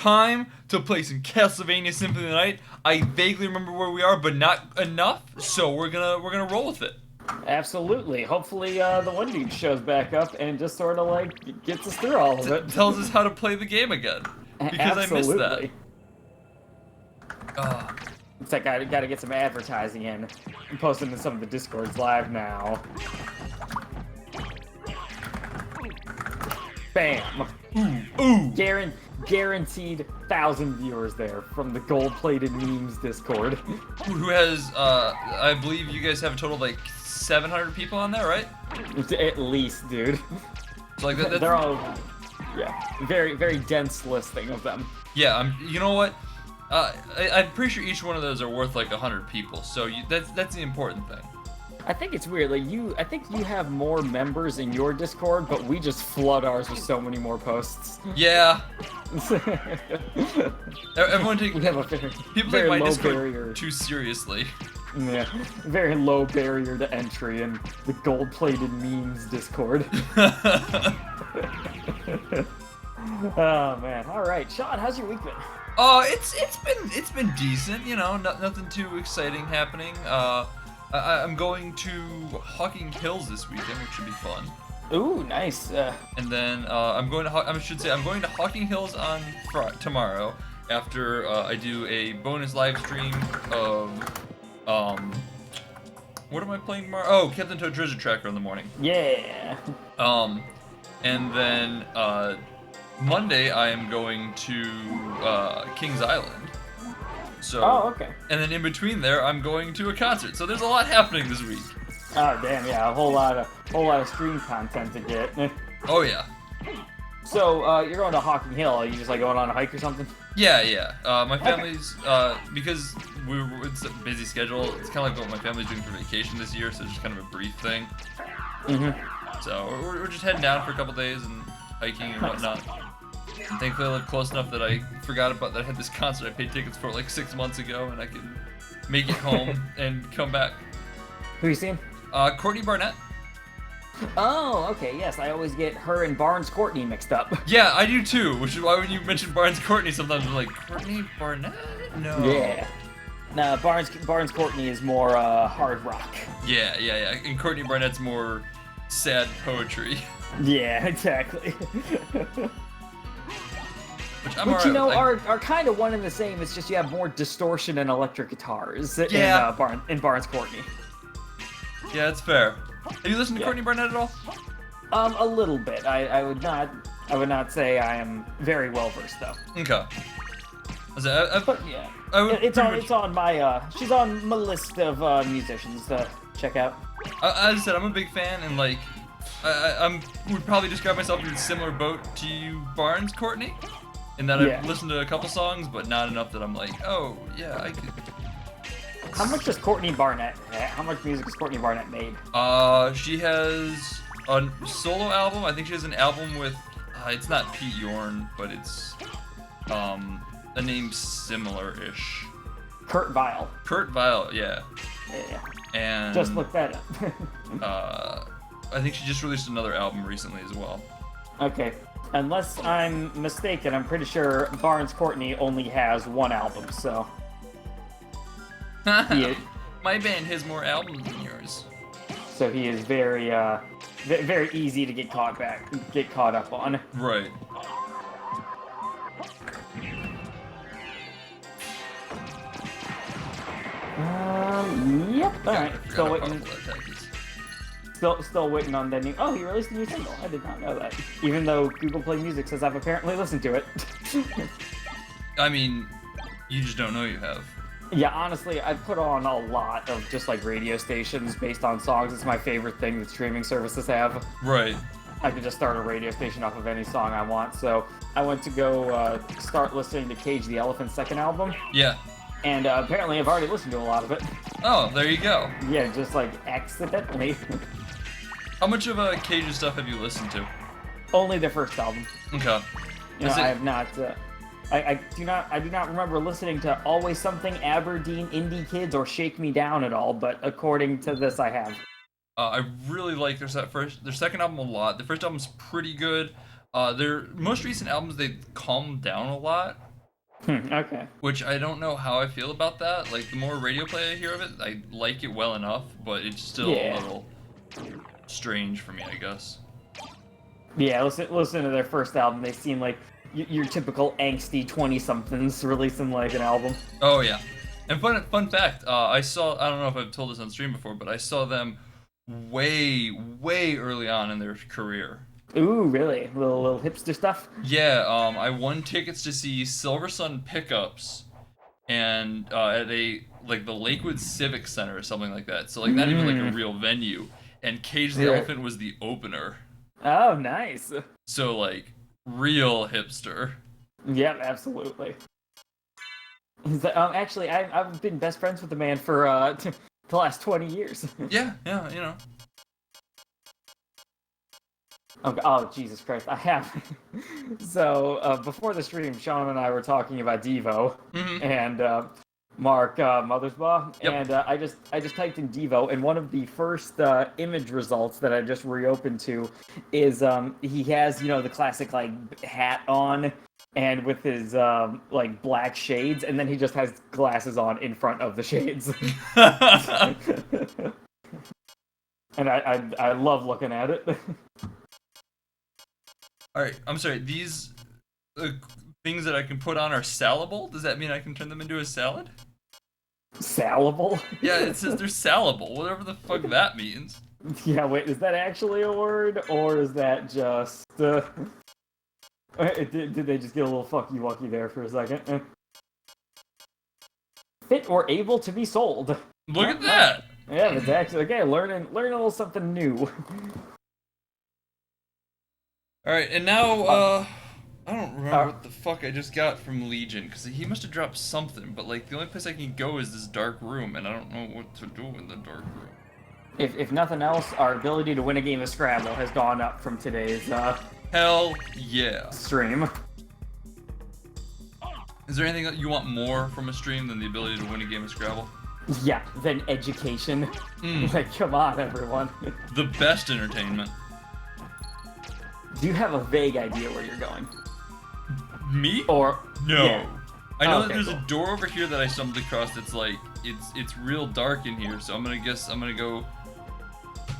time to play some Castlevania Symphony of the Night. I vaguely remember where we are, but not enough, so we're gonna roll with it. Absolutely. Hopefully, the one dude shows back up and just sort of like gets us through all of it. Tells us how to play the game again, because I missed that. It's like I gotta get some advertising in. I'm posting in some of the Discords live now. Bam! Ooh. Guaranteed 1,000 viewers there from the gold-plated memes Discord. Who has? I believe you guys have a total of like 700 people on there, right? At least, dude. So like that's, they're all, yeah, very very dense listing of them. Yeah, you know what? I'm pretty sure each one of those are worth like 100 people. So that's the important thing. I think it's weird. Like I think you have more members in your Discord, but we just flood ours with so many more posts. Yeah. Everyone take we have a people take my Discord barrier. Too seriously. Yeah, very low barrier to entry in the gold-plated memes Discord. Oh man! All right, Sean, how's your week been? It's been decent. You know, nothing too exciting happening. I'm going to Hocking Hills this weekend, which should be fun. Ooh, nice. And then I'm going to Hocking Hills on tomorrow after I do a bonus live stream of what am I playing tomorrow? Oh, Captain Toad Treasure Tracker in the morning. Yeah. And then Monday I am going to Kings Island. So. Oh, okay. And then in between there, I'm going to a concert. So there's a lot happening this week. Oh damn, yeah, a whole lot of stream content to get. Oh yeah. So you're going to Hocking Hill? Are you just like going on a hike or something? Yeah. My family's because it's a busy schedule. It's kind of like what my family's doing for vacation this year, so it's just kind of a brief thing. So we're just heading down for a couple days and hiking and whatnot. And thankfully, I live close enough that I forgot about that I had this concert I paid tickets for like 6 months ago, and I can make it home and come back. Who you seen? Courtney Barnett. Oh, okay, yes. I always get her and Barnes Courtney mixed up. Yeah, I do too. Which is why when you mention Barnes Courtney, sometimes I'm like, Courtney Barnett? No. Yeah. Nah, Barnes Courtney is more hard rock. Yeah. And Courtney Barnett's more sad poetry. Yeah, exactly. Which you know, are kind of one and the same. It's just you have more distortion and electric guitars in Barnes Courtney. Yeah, that's fair. Have you listened to Courtney Barnett at all? A little bit. I would not say I am very well versed though. Okay. But yeah, it's on my she's on my list of musicians to check out. As I said, I'm a big fan, and like I would probably describe myself in a similar boat to you, Barnes Courtney. In that I've listened to a couple songs, but not enough that I'm like, oh, yeah, I could. How much does Courtney Barnett, how much music has Courtney Barnett made? She has a solo album. I think she has an album with, it's not Pete Yorn, but it's a name similar-ish. Kurt Vile. Kurt Vile, yeah. Yeah. And just look that up. I think she just released another album recently as well. Okay. Unless I'm mistaken, I'm pretty sure Barnes Courtney only has one album, so. My band has more albums than yours. So he is very, very easy to get caught up on. Right. Yep. All right. Still waiting. Still waiting on the new. Oh, he released a new single. I did not know that. Even though Google Play Music says I've apparently listened to it. I mean, you just don't know you have. Yeah, honestly, I put on a lot of just like radio stations based on songs. It's my favorite thing that streaming services have. Right. I could just start a radio station off of any song I want. So I went to go start listening to Cage the Elephant's second album. Yeah. And apparently I've already listened to a lot of it. Oh, there you go. Yeah, just like accidentally. How much of Cage's stuff have you listened to? Only the first album. Okay. You know, I have not. I do not remember listening to Always Something, Aberdeen, Indie Kids, or Shake Me Down at all. But according to this, I have. I really like their second album a lot. The first album's pretty good. Their most recent albums they've calmed down a lot. Okay. Which I don't know how I feel about that. Like, the more radio play I hear of it, I like it well enough, but it's still a little strange for me, I guess. Yeah, listen to their first album. They seem like your typical angsty 20-somethings releasing like an album. Oh yeah, and fun fact, I don't know if I've told this on stream before, but I saw them way early on in their career. Ooh, really? Little hipster stuff? Yeah, I won tickets to see Silver Sun Pickups, and at the Lakewood Civic Center or something like that. So like not even like a real venue. And Cage the Elephant was the opener. Oh, nice. So like real hipster. Yep, absolutely. Actually, I've been best friends with the man for the last 20 years. Yeah, you know. Oh, Jesus Christ, I have. So, before the stream, Sean and I were talking about Devo, and Mark Mothersbaugh, and I just typed in Devo, and one of the first image results that I just reopened to is he has, you know, the classic, like, hat on, and with his, like, black shades, and then he just has glasses on in front of the shades. And I love looking at it. Alright, I'm sorry, these things that I can put on are salable? Does that mean I can turn them into a salad? Salable? Yeah, it says they're salable, whatever the fuck that means. Yeah, wait, is that actually a word, or is that just... did they just get a little fucky-wucky there for a second? Fit or able to be sold. Look at that! Yeah, it's actually, okay, learning a little something new. Alright, and now, I don't remember what the fuck I just got from Legion, because he must have dropped something, but, like, the only place I can go is this dark room, and I don't know what to do in the dark room. If nothing else, our ability to win a game of Scrabble has gone up from today's, Hell yeah. stream. Is there anything that you want more from a stream than the ability to win a game of Scrabble? Yeah, then education. Like, come on, everyone. The best entertainment. Do you have a vague idea where you're going? Me? Or no. Yeah. I know that Okay, there's cool. a door over here that I stumbled across that's like it's real dark in here, so I'm gonna go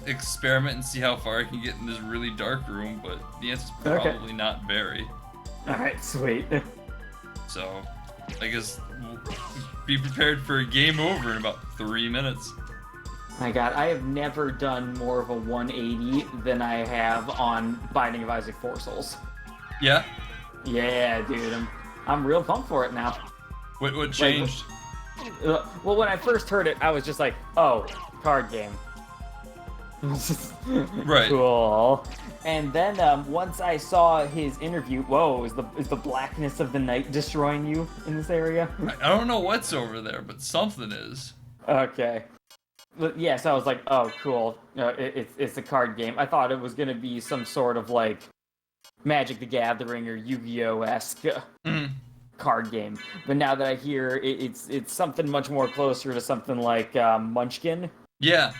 experiment and see how far I can get in this really dark room, but the answer's probably not very. Alright, sweet. So I guess we'll be prepared for a game over in about 3 minutes. My god, I have never done more of a 180 than I have on Binding of Isaac 4 Souls. Yeah? Yeah, dude, I'm real pumped for it now. What changed? Well, when I first heard it, I was just like, oh, card game. Right. Cool. And then once I saw his interview, whoa, is the blackness of the night destroying you in this area? I don't know what's over there, but something is. Okay. Yeah, so I was like, oh, cool. It's a card game. I thought it was going to be some sort of, like, Magic the Gathering or Yu-Gi-Oh-esque card game. But now that I hear it's something much more closer to something like Munchkin. Yeah.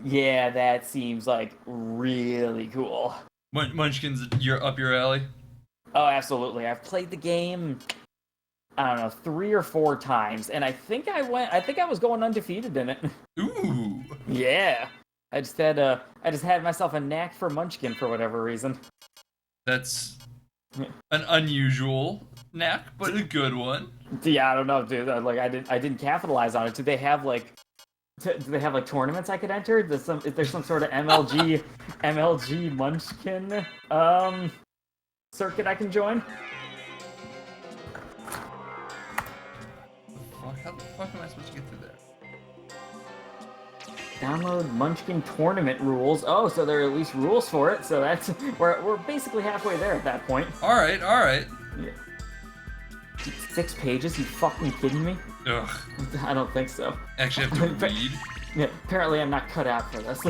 Yeah, that seems, like, really cool. Munchkin's up your alley? Oh, absolutely. I've played the game, I don't know, 3 or 4 times, and I think I was going undefeated in it. Ooh. Yeah. I just had myself a knack for Munchkin for whatever reason. That's an unusual knack, but a good one. Yeah, I don't know, dude. Like I didn't capitalize on it. Do they have like tournaments I could enter? Is there some sort of MLG Munchkin circuit I can join? How the fuck am I supposed to get through there? Download Munchkin tournament rules. Oh, so there are at least rules for it. So that's we're basically halfway there at that point. All right. Yeah. 6 pages? You fucking kidding me? Ugh. I don't think so. Actually, I have to read. Yeah, apparently I'm not cut out for this.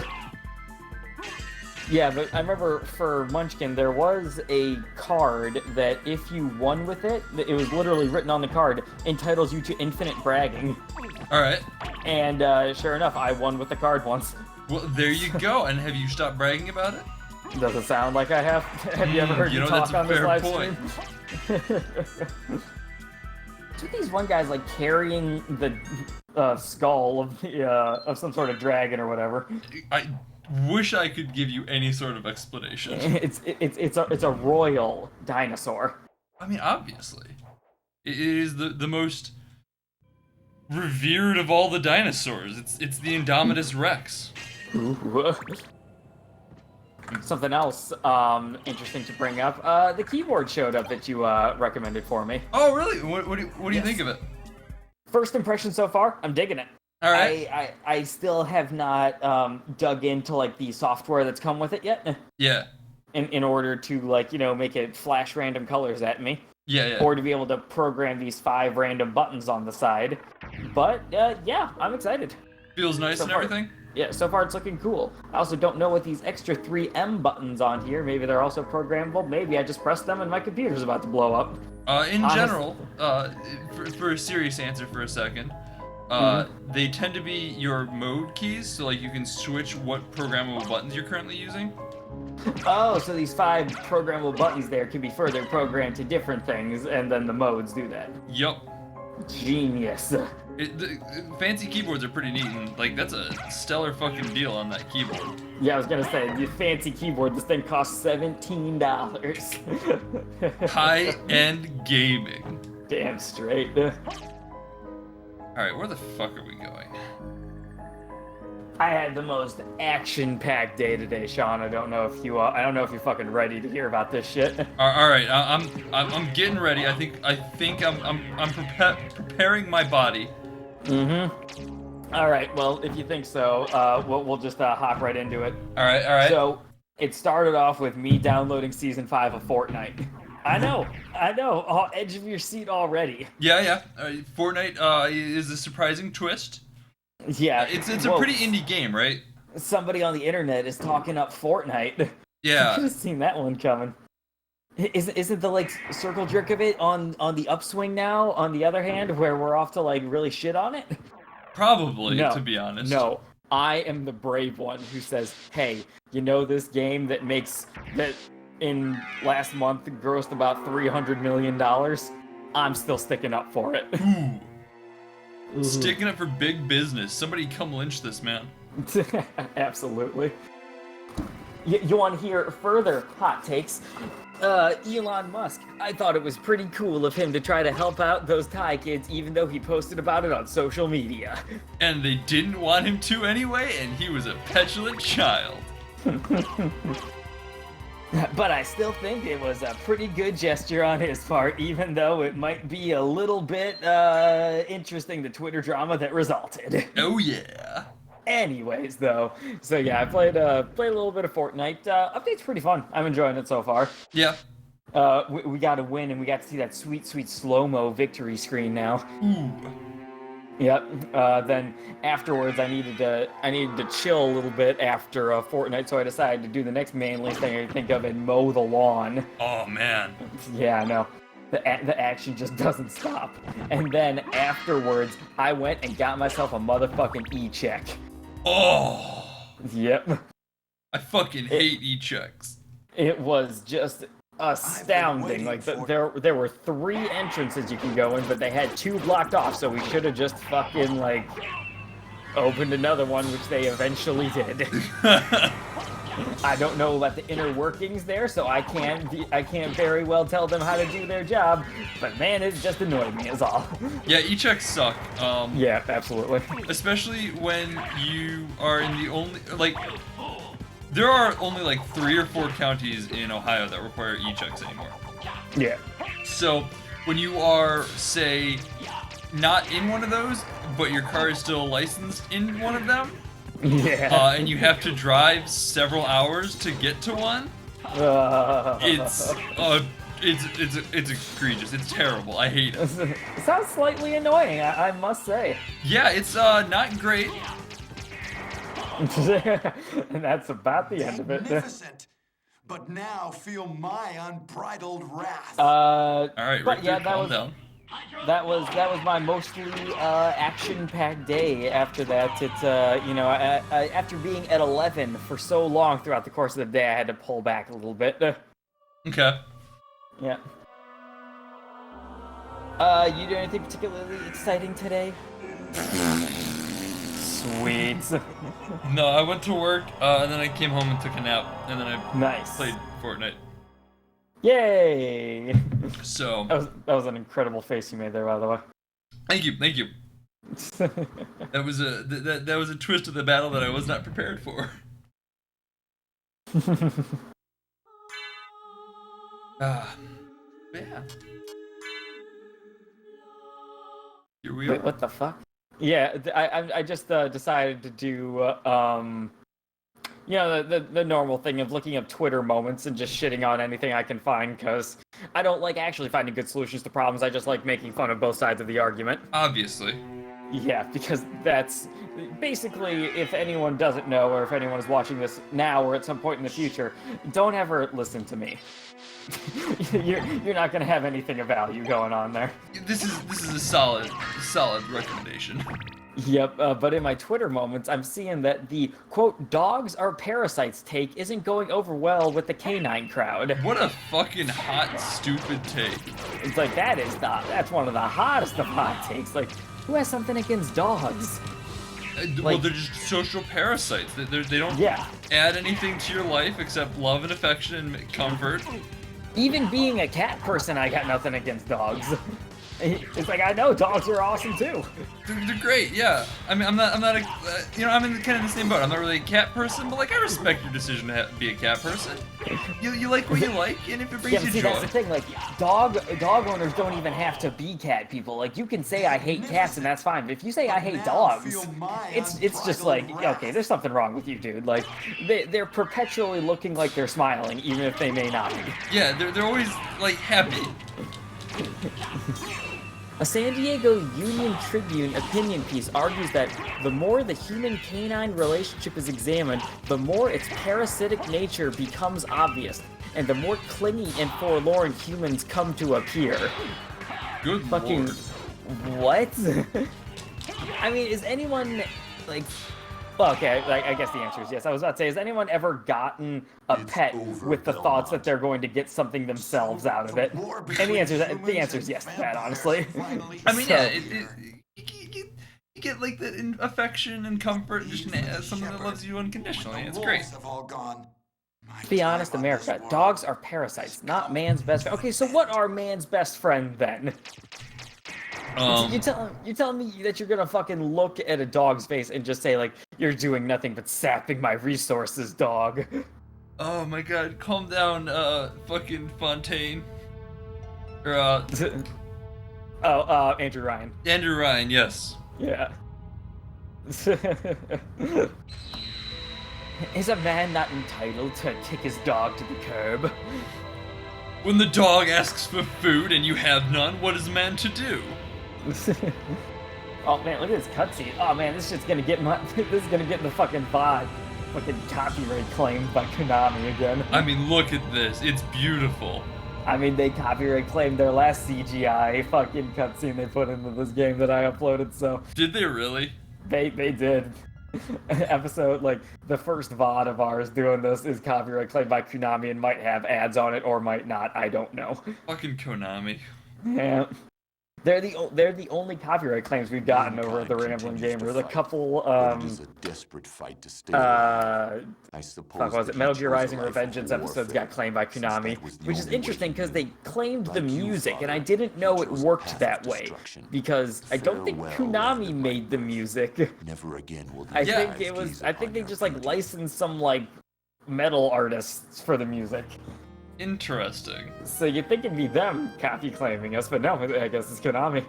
Yeah, but I remember for Munchkin, there was a card that if you won with it, it was literally written on the card, entitles you to infinite bragging. Alright. And sure enough, I won with the card once. Well, there you go. And have you stopped bragging about it? Doesn't sound like I have. Have you ever heard me talk on this live stream? what's with these one guys like carrying the skull of some sort of dragon or whatever? I wish I could give you any sort of explanation. It's a royal dinosaur. I mean, obviously, it is the most revered of all the dinosaurs. It's the Indominus Rex. Ooh. Something else interesting to bring up. The keyboard showed up that you recommended for me. Oh, really? What do you think of it? First impression so far, I'm digging it. All right. I still have not dug into like the software that's come with it yet. Yeah. In order to like make it flash random colors at me. Yeah. Or to be able to program these 5 random buttons on the side. But yeah, I'm excited. Feels nice and everything. Yeah, so far it's looking cool. I also don't know what these extra 3M buttons on here. Maybe they're also programmable. Maybe I just pressed them and my computer's about to blow up. In general, for a serious answer for a second, they tend to be your mode keys, so like you can switch what programmable buttons you're currently using. Oh, so these 5 programmable buttons there can be further programmed to different things, and then the modes do that. Yup. Genius. Fancy keyboards are pretty neat, and like that's a stellar fucking deal on that keyboard. Yeah, I was gonna say, the fancy keyboard, this thing costs $17. High-end gaming. Damn straight. Alright, where the fuck are we going? I had the most action-packed day today, Sean. I don't know if you're fucking ready to hear about this shit. All right, I'm getting ready. I think I'm preparing my body. Mm-hmm. All right. Well, if you think so, we'll just hop right into it. All right. So it started off with me downloading season 5 of Fortnite. I know. Oh, edge of your seat already. Yeah. Fortnite is a surprising twist. Yeah, it's a pretty indie game, right? Somebody on the internet is talking up Fortnite. Yeah, I could have seen that one coming. Isn't the like circle jerk of it on the upswing now? On the other hand, where we're off to like really shit on it? Probably, to be honest. No, I am the brave one who says, "Hey, this game that in last month grossed about $300 million? I'm still sticking up for it." Ooh. Sticking up for big business. Somebody come lynch this man. Absolutely. You want to hear further hot takes? Elon Musk. I thought it was pretty cool of him to try to help out those Thai kids, even though he posted about it on social media. And they didn't want him to anyway, and he was a petulant child. But I still think it was a pretty good gesture on his part, even though it might be a little bit interesting, the Twitter drama that resulted. Oh yeah. Anyways, though, so yeah, I played a little bit of Fortnite. Update's pretty fun. I'm enjoying it so far. Yeah. We got to win, and we got to see that sweet slow-mo victory screen now. Ooh. Yep. Then afterwards, I needed to chill a little bit after Fortnite, so I decided to do the next manly thing I think of and mow the lawn. Oh man. Yeah, no. The action just doesn't stop. And then afterwards, I went and got myself a motherfucking e-check. Oh. Yep. I fucking hate e-checks. It was just astounding. Like there were 3 entrances you can go in, but they had 2 blocked off, so we should have just fucking like opened another one, which they eventually did. I don't know about the inner workings there, so I can't very well tell them how to do their job, but man, it just annoyed me is all. Yeah, e-checks suck. Yeah, absolutely. Especially when you are in the only there are only like 3 or 4 counties in Ohio that require e-checks anymore. Yeah. So when you are, say, not in one of those, but your car is still licensed in one of them, yeah, and you have to drive several hours to get to one, it's egregious. It's terrible. I hate it. It sounds slightly annoying, I must say. Yeah, it's not great. And that's about the end of it. Magnificent. But now feel my unbridled wrath. All right, but Richter, yeah, calm down. That was my mostly action-packed day. After that, after being at 11 for so long throughout the course of the day, I had to pull back a little bit. Okay. Yeah. You do anything particularly exciting today? Sweet. No, I went to work, and then I came home and took a nap, and then I Nice. played Fortnite. Yay! So That was an incredible face you made there, by the way. thank you. That was that was a twist of the battle that I was not prepared for. Yeah. Here we are. Wait, what the fuck? Yeah, I just decided to do you know, the normal thing of looking up Twitter moments and just shitting on anything I can find, because I don't like actually finding good solutions to problems. I just like making fun of both sides of the argument. Obviously. Yeah, because that's basically, if anyone doesn't know, or if anyone is watching this now or at some point in the future, don't ever listen to me. you're not gonna have anything of value going on there. This is a solid recommendation. Yep, but in my Twitter moments, I'm seeing that the, quote, dogs are parasites take isn't going over well with the canine crowd. What a fucking hot, stupid take. It's like, that's one of the hottest of hot takes. Like, who has something against dogs? Well, they're just social parasites. They don't add anything to your life except love and affection and comfort. Even being a cat person, I got nothing against dogs. It's like, I know dogs are awesome too. They're great, yeah. I mean, I'm not a, you know, I'm in kind of the same boat. I'm not really a cat person, but like, I respect your decision to be a cat person. You like what you like, and if it brings you see, joy. that's the thing. Like, dog owners don't even have to be cat people. Like, you can say I hate cats, and that's fine. But if you say I hate dogs, it's just like, okay, there's something wrong with you, dude. Like, they're perpetually looking like they're smiling, even if they may not be. Yeah, they're always like happy. A San Diego Union Tribune opinion piece argues that the more the human-canine relationship is examined, the more its parasitic nature becomes obvious, and the more clingy and forlorn humans come to appear. Good Fucking Lord. what? I mean, is anyone like? Well, okay, I guess the answer is yes. I was about to say, has anyone ever gotten a pet with the thoughts that they're going to get something themselves out of it? And the answer is yes to that, honestly. I mean, yeah, you get like the affection and comfort, and just someone that loves you unconditionally. It's great. To be honest, America, dogs are parasites, not man's best friend. Okay, so what are man's best friend then? You're telling me that you're gonna fucking look at a dog's face and just say, like, you're doing nothing but sapping my resources, dog. Oh my god, calm down, fucking Fontaine. Or, Andrew Ryan. Andrew Ryan, yes. Yeah. Is a man not entitled to kick his dog to the curb? When the dog asks for food and you have none, what is a man to do? Oh man, look at this cutscene. Oh man, this shit's gonna get this is gonna get the fucking VOD. Fucking copyright claimed by Konami again. I mean, look at this. It's beautiful. I mean, they copyright claimed their last CGI fucking cutscene they put into this game that I uploaded, so... Did they really? They did. Episode, like, the first VOD of ours doing this is copyright claimed by Konami and might have ads on it or might not, I don't know. Fucking Konami. Yeah. They're the only copyright claims we've gotten over at the Rambling Gamer. There's a couple, desperate fight to stay I suppose was it Metal Gear Rising Revengeance episodes got claimed by Konami, which is interesting because they claimed the music, and I didn't know it worked that way, because I don't think Konami made the music. Never again will I think they just, like, licensed some, like, metal artists for the music. Interesting. So you'd think it'd be them copy claiming us, but no, I guess it's Konami.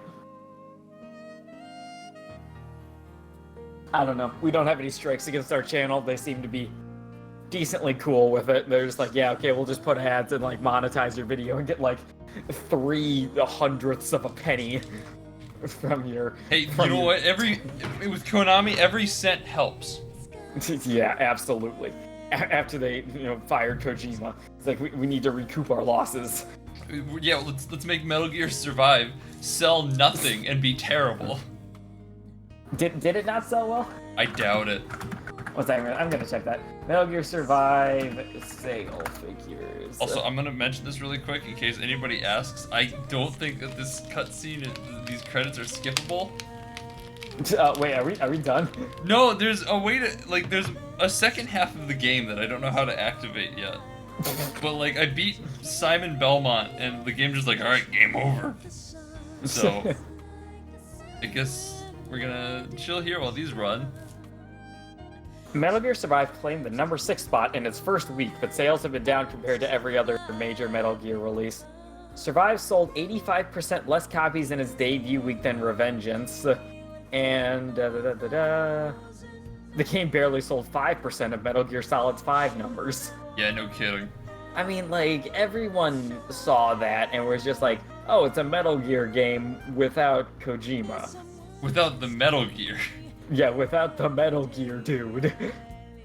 I don't know. We don't have any strikes against our channel. They seem to be decently cool with it. They're just like, yeah, okay, we'll just put ads and, like, monetize your video and get, like, 3/100ths of a penny from your... Hey, you know what? With Konami, every cent helps. Yeah, absolutely. After they, fired Kojima, it's like we need to recoup our losses. Yeah, let's make Metal Gear survive, sell nothing, and be terrible. Did it not sell well? I doubt it. One second, I'm gonna check that. Metal Gear Survive sale figures. Also, I'm gonna mention this really quick in case anybody asks. I don't think that this cutscene, these credits are skippable. Wait, are we done? No, there's a way to, like, there's a second half of the game that I don't know how to activate yet. But, like, I beat Simon Belmont, and the game just like, alright, game over. So, I guess we're gonna chill here while these run. Metal Gear Survive claimed the number 6 spot in its first week, but sales have been down compared to every other major Metal Gear release. Survive sold 85% less copies in its debut week than Revengeance, and the game barely sold 5% of Metal Gear Solid 5 numbers. Yeah, no kidding. I mean, like, everyone saw that and was just like, oh, it's a Metal Gear game without Kojima. Without the Metal Gear. Yeah, without the Metal Gear dude.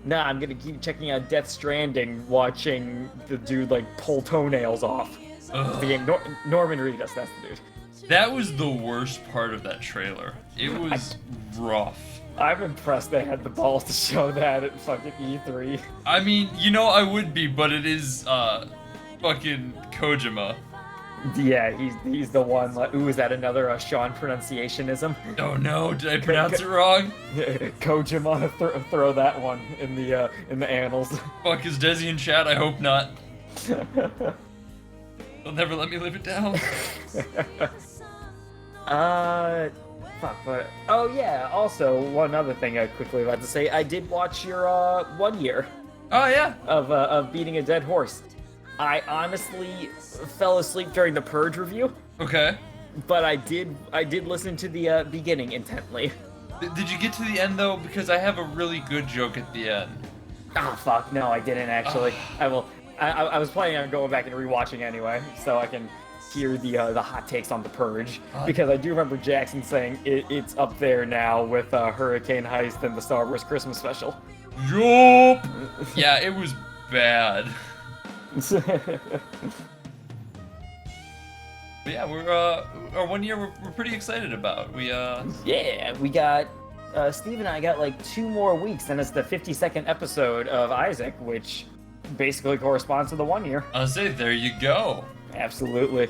Nah, I'm gonna keep checking out Death Stranding, watching the dude, like, pull toenails off. The game, Norman Reedus, that's the dude. That was the worst part of that trailer. It was rough. I'm impressed they had the balls to show that at fucking E3. I mean, you know I would be, but it is, fucking Kojima. Yeah, he's the one, like, ooh, is that another Sean pronunciationism? Oh no, did I pronounce it wrong? Kojima, throw that one in the annals. Fuck, is Desi in chat? I hope not. They'll never let me live it down. Fuck, but... Oh, yeah, also, one other thing I'd quickly like to say, I did watch your, 1 year Oh yeah. of Beating a Dead Horse. I honestly fell asleep during the Purge review, Okay. but I did listen to the, beginning intently. Did you get to the end though? Because I have a really good joke at the end. Oh, fuck, no, I didn't actually. I was planning on going back and rewatching anyway, so I can hear the hot takes on the Purge, because I do remember Jackson saying it's up there now with Hurricane Heist and the Star Wars Christmas special. Yup. Yeah, it was bad. But yeah, we're our 1 year we're pretty excited about. Yeah, we got Steve and I got like 2 more weeks, and it's the 52nd episode of Isaac, which basically corresponds to the 1 year. I'll say there you go. Absolutely.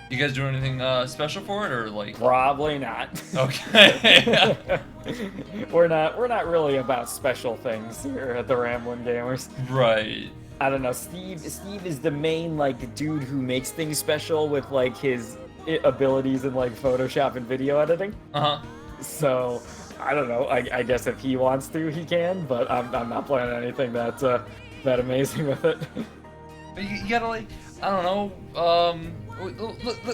You guys do anything special for it, or like? Probably not. Okay. We're not really about special things here at the Ramblin' Gamers. Right. I don't know. Steve is the main like dude who makes things special with like his abilities in like Photoshop and video editing. Uh-huh. So I don't know. I guess if he wants to, he can. But I'm not planning anything that amazing with it. But you gotta like, I don't know.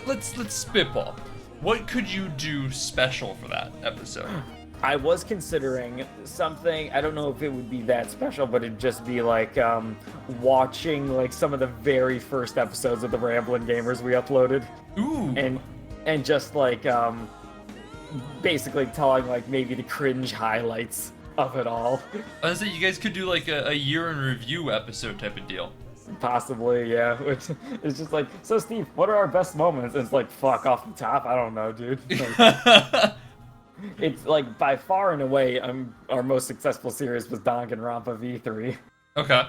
Let's spitball. What could you do special for that episode? I was considering something. I don't know if it would be that special, but it'd just be like watching like some of the very first episodes of the Ramblin' Gamers we uploaded. Ooh. And just like basically telling like maybe the cringe highlights of it all. I was saying you guys could do like a year in review episode type of deal. Possibly, yeah. Which is just like, so Steve, what are our best moments? And it's like, fuck, off the top, I don't know, dude. Like, it's like by far and away, our most successful series was Danganronpa V3. Okay.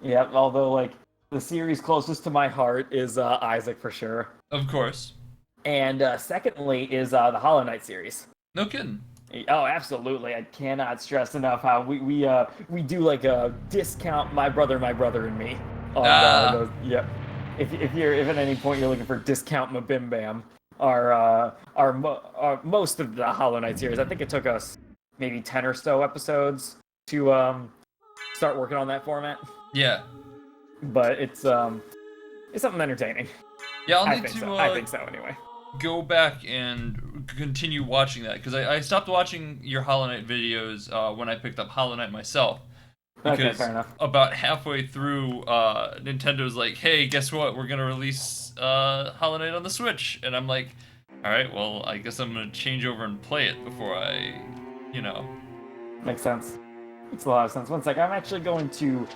Yeah, although like the series closest to my heart is Isaac for sure. Of course. And secondly is the Hollow Knight series. No kidding. Oh, absolutely! I cannot stress enough how we do like a discount My Brother and Me. Those, yep. If at any point you're looking for discount Mabim Bam, our most of the Hollow Knight series. I think it took us maybe 10 or so episodes to start working on that format. Yeah. But it's something entertaining. Yeah, I think so anyway. Go back and continue watching that, because I stopped watching your Hollow Knight videos when I picked up Hollow Knight myself. Because okay, fair enough. About halfway through, Nintendo's like, hey, guess what? We're going to release Hollow Knight on the Switch. And I'm like, all right, well, I guess I'm going to change over and play it before I, Makes sense. Makes a lot of sense. One sec, I'm actually going to...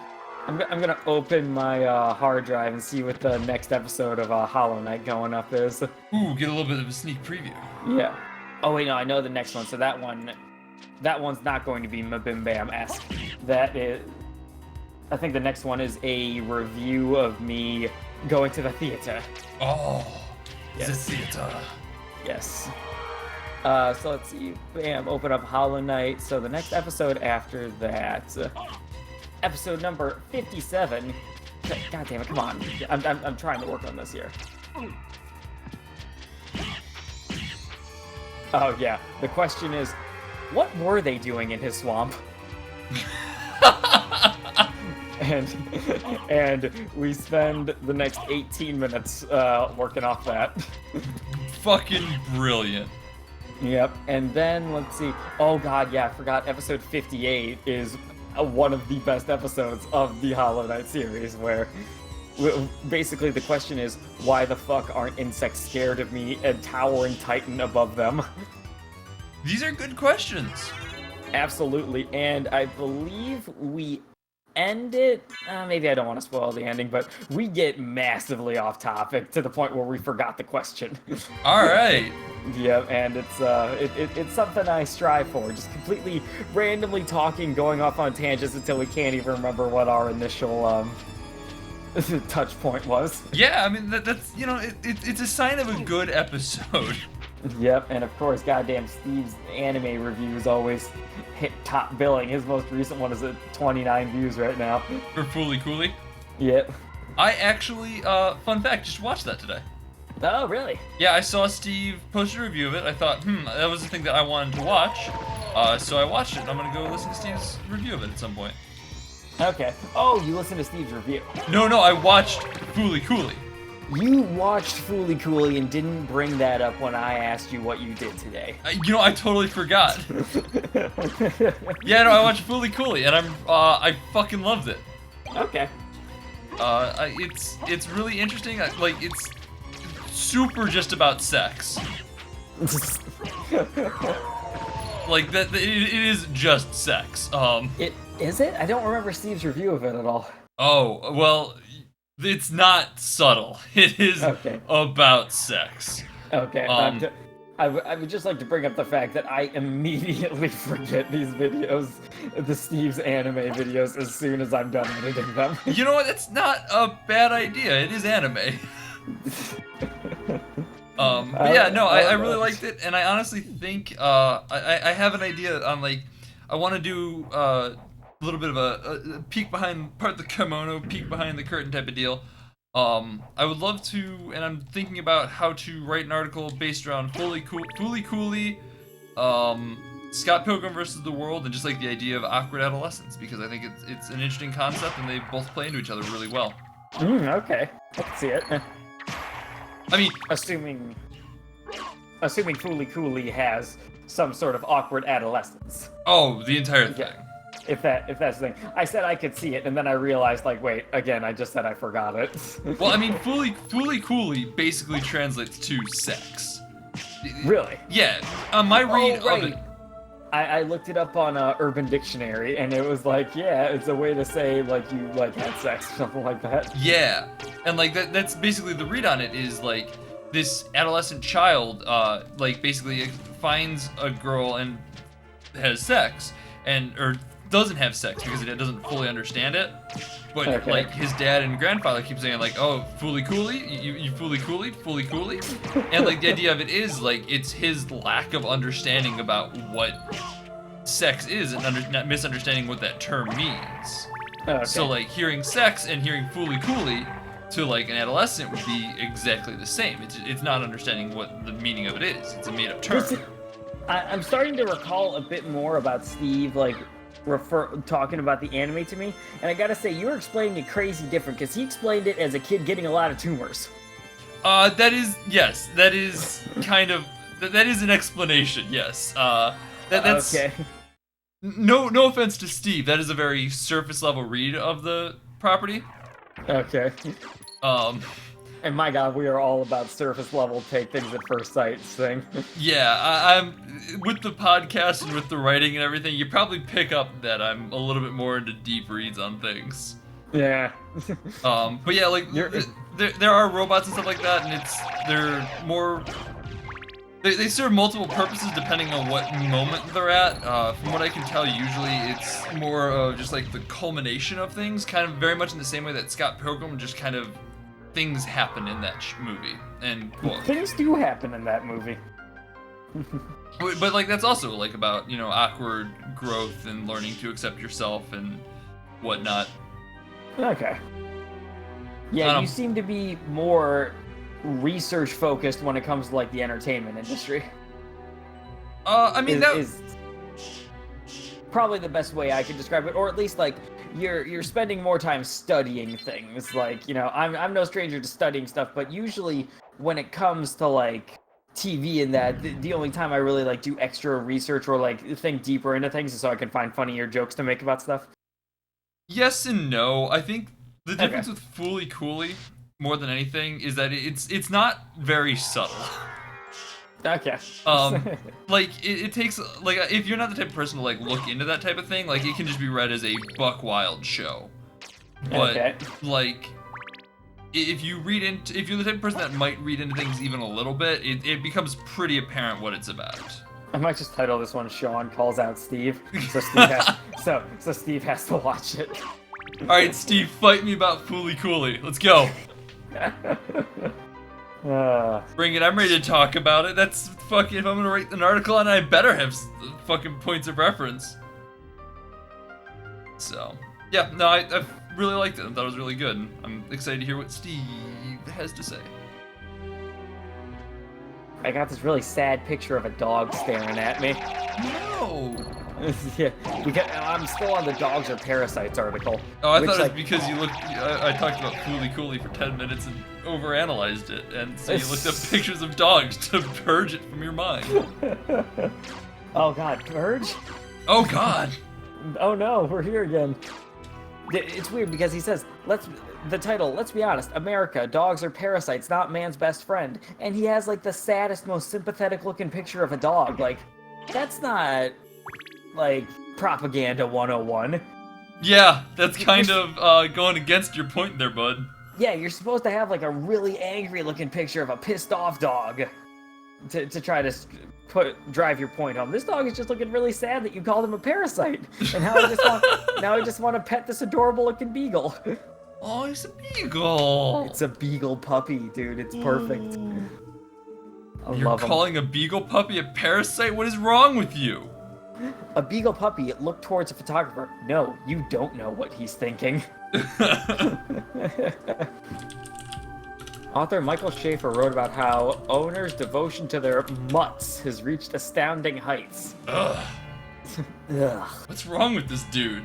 I'm gonna open my hard drive and see what the next episode of Hollow Knight going up is. Ooh, get a little bit of a sneak preview. Yeah. Oh wait, no, I know the next one. So that one's not going to be Mabim Bam-esque. that is, I think the next one is a review of me going to the theater. Oh, Yes. the theater. Yes. So let's see. Bam, open up Hollow Knight. So the next episode after that, episode number 57. God damn it! Come on. I'm trying to work on this here. Oh yeah. The question is, what were they doing in his swamp? and we spend the next 18 minutes working off that. Fucking brilliant. Yep, and then let's see. Oh god, yeah, I forgot. Episode 58 is one of the best episodes of the Hollow Knight series, where basically the question is, why the fuck aren't insects scared of me and towering titan above them? These are good questions. Absolutely, and I believe we end it. Maybe I don't want to spoil the ending, but we get massively off topic to the point where we forgot the question. All right. Yeah, and it's something I strive for. Just completely randomly talking, going off on tangents until we can't even remember what our initial touch point was. Yeah, I mean that's it's a sign of a good episode. Yep, and of course, goddamn Steve's anime reviews always hit top billing. His most recent one is at 29 views right now. For Fooly Cooly. Yep. I actually, fun fact, just watched that today. Oh, really? Yeah, I saw Steve post a review of it. I thought, that was the thing that I wanted to watch. So I watched it, and I'm gonna go listen to Steve's review of it at some point. Okay. Oh, you listened to Steve's review. No, I watched Fooly Cooly. You watched Fooly Cooly and didn't bring that up when I asked you what you did today. I totally forgot. Yeah, no, I watched Fooly Cooly, and I fucking loved it. Okay. It's really interesting. It's super just about sex. Like that, it is just sex. Is it? I don't remember Steve's review of it at all. Oh, well, it's not subtle. It is about sex. Okay. I would just like to bring up the fact that I immediately forget these videos, the Steve's anime videos, as soon as I'm done editing them. You know what? That's not a bad idea. It is anime. But yeah, no, I really liked it, and I honestly think I have an idea on I want to do a little bit of a peek behind part of the kimono, peek behind the curtain type of deal. I would love to, and I'm thinking about how to write an article based around Fooly Cooly, Scott Pilgrim versus the World, and just the idea of awkward adolescence, because I think it's an interesting concept, and they both play into each other really well. Okay, I can see it. I mean, assuming Fooly Cooly has some sort of awkward adolescence. Oh, the entire thing. Yeah. If that's the thing. I said I could see it, and then I realized, wait, again, I just said I forgot it. Well, I mean, Fooly Cooly basically translates to sex. Really? Yeah. My read of it. I looked it up on Urban Dictionary, and it was it's a way to say you had sex, something like that. Yeah, and that's basically the read on it is this adolescent child basically finds a girl and has sex, or doesn't have sex because it doesn't fully understand it. But his dad and grandfather keep saying oh, Fooly Cooly, you Fooly Cooly, and the idea of it is it's his lack of understanding about what sex is and misunderstanding what that term means. Okay. So hearing sex and hearing Fooly Cooly to an adolescent would be exactly the same. It's not understanding what the meaning of it is. It's a made up term. I'm starting to recall a bit more about Steve talking about the anime to me, and I gotta say, you were explaining it crazy different, because he explained it as a kid getting a lot of tumors. That is kind of, that is an explanation, yes. That's... Okay. No offense to Steve, that is a very surface level read of the property. Okay. And my god, we are all about surface level take things at first sight thing. Yeah, I'm with the podcast and with the writing and everything, you probably pick up that I'm a little bit more into deep reads on things. Yeah. But yeah, there are robots and stuff like that, and they're more They serve multiple purposes depending on what moment they're at. From what I can tell, usually it's more of just like the culmination of things, kind of very much in the same way that Scott Pilgrim, just kind of things happen in that movie and book. Things do happen in that movie. But like that's also like about, you know, awkward growth and learning to accept yourself and whatnot. Okay. Yeah, you seem to be more research focused when it comes to like the entertainment industry. I mean that is probably the best way I could describe it, or at least like you're spending more time studying things. Like, you know, I'm no stranger to studying stuff, but usually when it comes to like TV and that, the only time I really like do extra research or like think deeper into things is so I can find funnier jokes to make about stuff. Yes and no. I think the difference with Fooly Cooley more than anything is that it's not very subtle. Okay. Like it takes like if you're not the type of person to like look into that type of thing, like it can just be read as a buck wild show. But like if you're the type of person that might read into things even a little bit, it becomes pretty apparent what it's about. I might just title this one "Sean Calls Out Steve," so Steve has, so Steve has to watch it. All right, Steve, fight me about Fooly Cooley. Let's go. Bring it. I'm ready to talk about it. That's fucking. If I'm gonna write an article on it, I better have fucking points of reference. So, yeah, no, I really liked it. I thought it was really good. I'm excited to hear what Steve has to say. I got this really sad picture of a dog staring at me. No. Yeah, because I'm still on the dogs are parasites article. Oh, I thought it was because you looked. I talked about Fooly Cooley for 10 minutes and overanalyzed it, and so you looked up pictures of dogs to purge it from your mind. Oh God, purge? Oh God. Oh no, we're here again. It's weird because he says, the title, let's be honest, America, dogs are parasites, not man's best friend. And he has like the saddest, most sympathetic looking picture of a dog. Like, that's not like propaganda 101. Yeah, that's kind of going against your point there, bud. Yeah, you're supposed to have like a really angry looking picture of a pissed off dog to try to drive your point home. This dog is just looking really sad that you called him a parasite, and now I just want to pet this adorable looking beagle. Oh, it's a beagle. It's a beagle puppy, dude. It's perfect. You're calling a beagle puppy a parasite? What is wrong with you? A beagle puppy looked towards a photographer. No, you don't know what he's thinking. Author Michael Schaefer wrote about how owners' devotion to their mutts has reached astounding heights. Ugh. Ugh. What's wrong with this dude?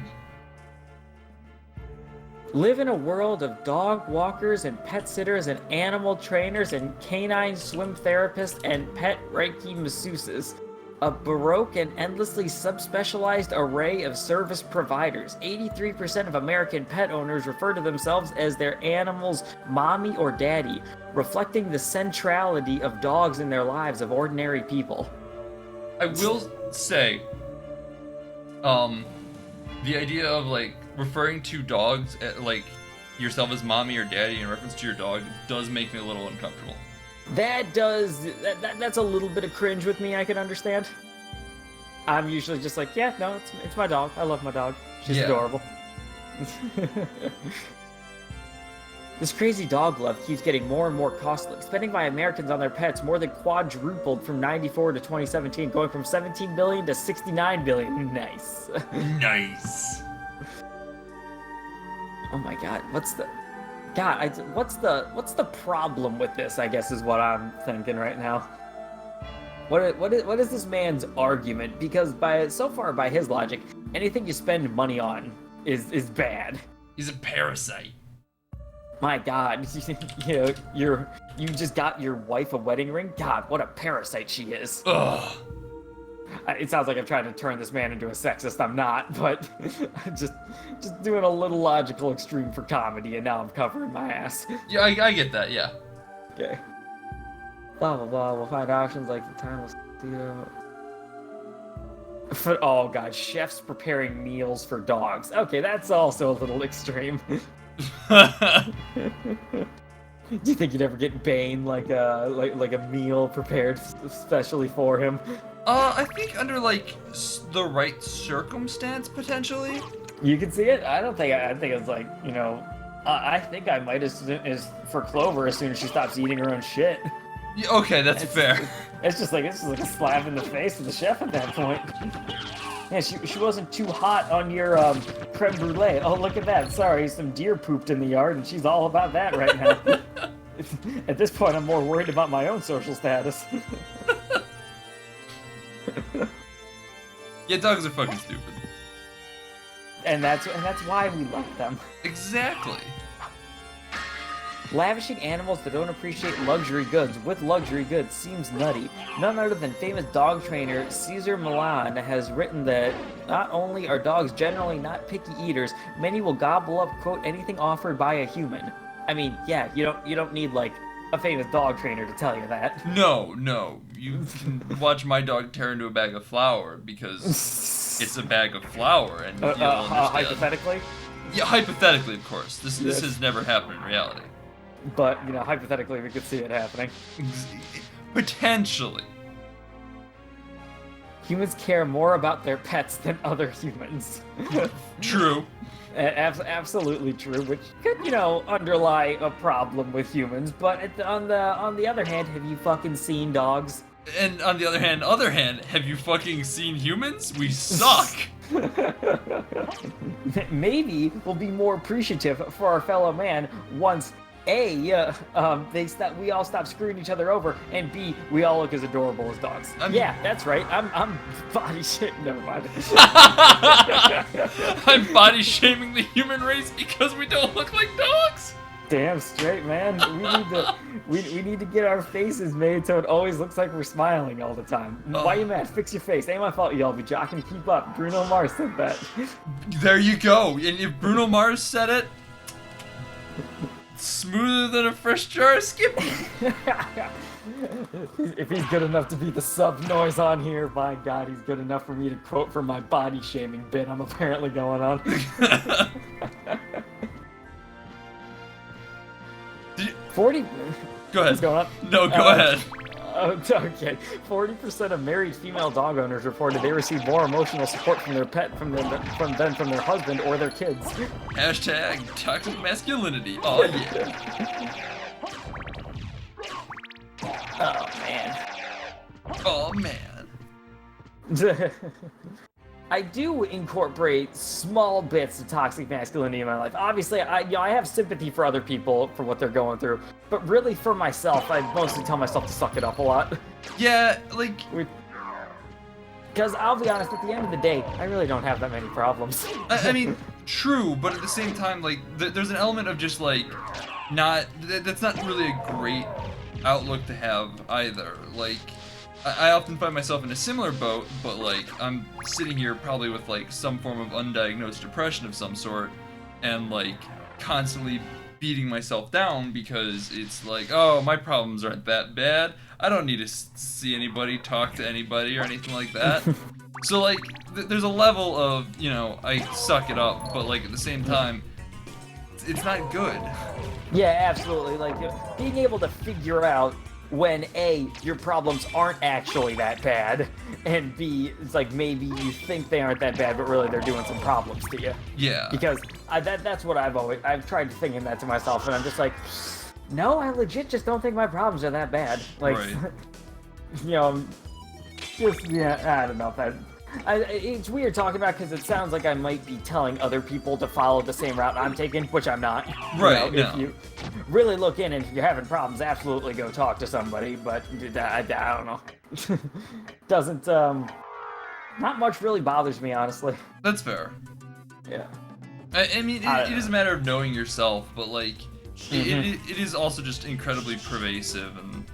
Live in a world of dog walkers and pet sitters and animal trainers and canine swim therapists and pet Reiki masseuses. A baroque and endlessly subspecialized array of service providers. 83% of American pet owners refer to themselves as their animal's mommy or daddy, reflecting the centrality of dogs in their lives of ordinary people. I will say, the idea of like referring to dogs at, like yourself as mommy or daddy in reference to your dog does make me a little uncomfortable. That's a little bit of cringe with me, I can understand. I'm usually just like, yeah, no, it's my dog. I love my dog. She's adorable. This crazy dog love keeps getting more and more costly. Spending by Americans on their pets more than quadrupled from 94 to 2017, going from 17 billion to 69 billion. Nice. Nice. Oh my God, what's the problem with this, I guess is what I'm thinking right now. What is this man's argument? Because so far by his logic, anything you spend money on is bad. He's a parasite. My God, you just got your wife a wedding ring? God, what a parasite she is. Ugh. It sounds like I'm trying to turn this man into a sexist. I'm not, but just doing a little logical extreme for comedy, and now I'm covering my ass. Yeah, I get that, yeah. Okay. Blah, blah, blah. We'll find options like the time will oh, God. Chefs preparing meals for dogs. Okay, that's also a little extreme. Do you think you'd ever get Bane like a meal prepared specially for him? I think under like the right circumstance, potentially. You can see it. I think it's like, you know, I think I might as for Clover as soon as she stops eating her own shit. Yeah, okay, that's fair. It's just like a slap in the face of the chef at that point. Yeah, she wasn't too hot on your creme brulee. Oh, look at that. Sorry, some deer pooped in the yard, and she's all about that right now. At this point, I'm more worried about my own social status. Yeah, dogs are fucking stupid. And that's why we love them. Exactly. Lavishing animals that don't appreciate luxury goods with luxury goods seems nutty. None other than famous dog trainer Cesar Millan has written that not only are dogs generally not picky eaters, many will gobble up, quote, anything offered by a human. I mean, yeah, you don't need like a famous dog trainer to tell you that. No. You can watch my dog tear into a bag of flour because it's a bag of flour, and you'll understand. Hypothetically? Yeah, hypothetically, of course. This has never happened in reality. But, you know, hypothetically, we could see it happening. Potentially. Humans care more about their pets than other humans. True. Absolutely true, which could, you know, underlie a problem with humans. But on the other hand, have you fucking seen dogs? And on the other hand, have you fucking seen humans? We suck. Maybe we'll be more appreciative for our fellow man once A, we all stop screwing each other over, and B, we all look as adorable as dogs. Yeah, that's right. I'm body shaming. Never mind. I'm body shaming the human race because we don't look like dogs. Damn straight, man. We need to get our faces made so it always looks like we're smiling all the time. Why you mad? Fix your face. Ain't my fault, y'all. Be jocking. Keep up. Bruno Mars said that. There you go. And if Bruno Mars said it, smoother than a fresh jar of Skippy. If he's good enough to be the sub noise on here, my God, he's good enough for me to quote from my body shaming bit I'm apparently going on. 40. Go ahead. What's going on? No, go ahead. Okay. 40% of married female dog owners reported they receive more emotional support from their pet from their husband or their kids. Hashtag toxic masculinity. Oh yeah. Oh man. Oh man. I do incorporate small bits of toxic masculinity in my life. Obviously, I have sympathy for other people for what they're going through, but really for myself, I mostly tell myself to suck it up a lot. Yeah, like... Because I'll be honest, at the end of the day, I really don't have that many problems. I mean, true, but at the same time, like, there's an element of just, like, that's not really a great outlook to have either. Like... I often find myself in a similar boat, but like I'm sitting here probably with like some form of undiagnosed depression of some sort, and like constantly beating myself down because it's like, oh, my problems aren't that bad. I don't need to see anybody, talk to anybody, or anything like that. So like, there's a level of, you know, I suck it up, but like at the same time, it's not good. Yeah, absolutely. Like being able to figure out when A, your problems aren't actually that bad, and B, it's like maybe you think they aren't that bad, but really they're doing some problems to you. Yeah. Because that's what I've tried thinking that to myself, and I'm just like, no, I legit just don't think my problems are that bad. Like, right. You know, just, yeah, I don't know if that... it's weird talking about because it sounds like I might be telling other people to follow the same route I'm taking, which I'm not. Right. You know, if you really look in and if you're having problems, absolutely go talk to somebody. But I don't know. Doesn't not much really bothers me, honestly. That's fair. Yeah. I mean, it is a matter of knowing yourself, but like, it is also just incredibly pervasive and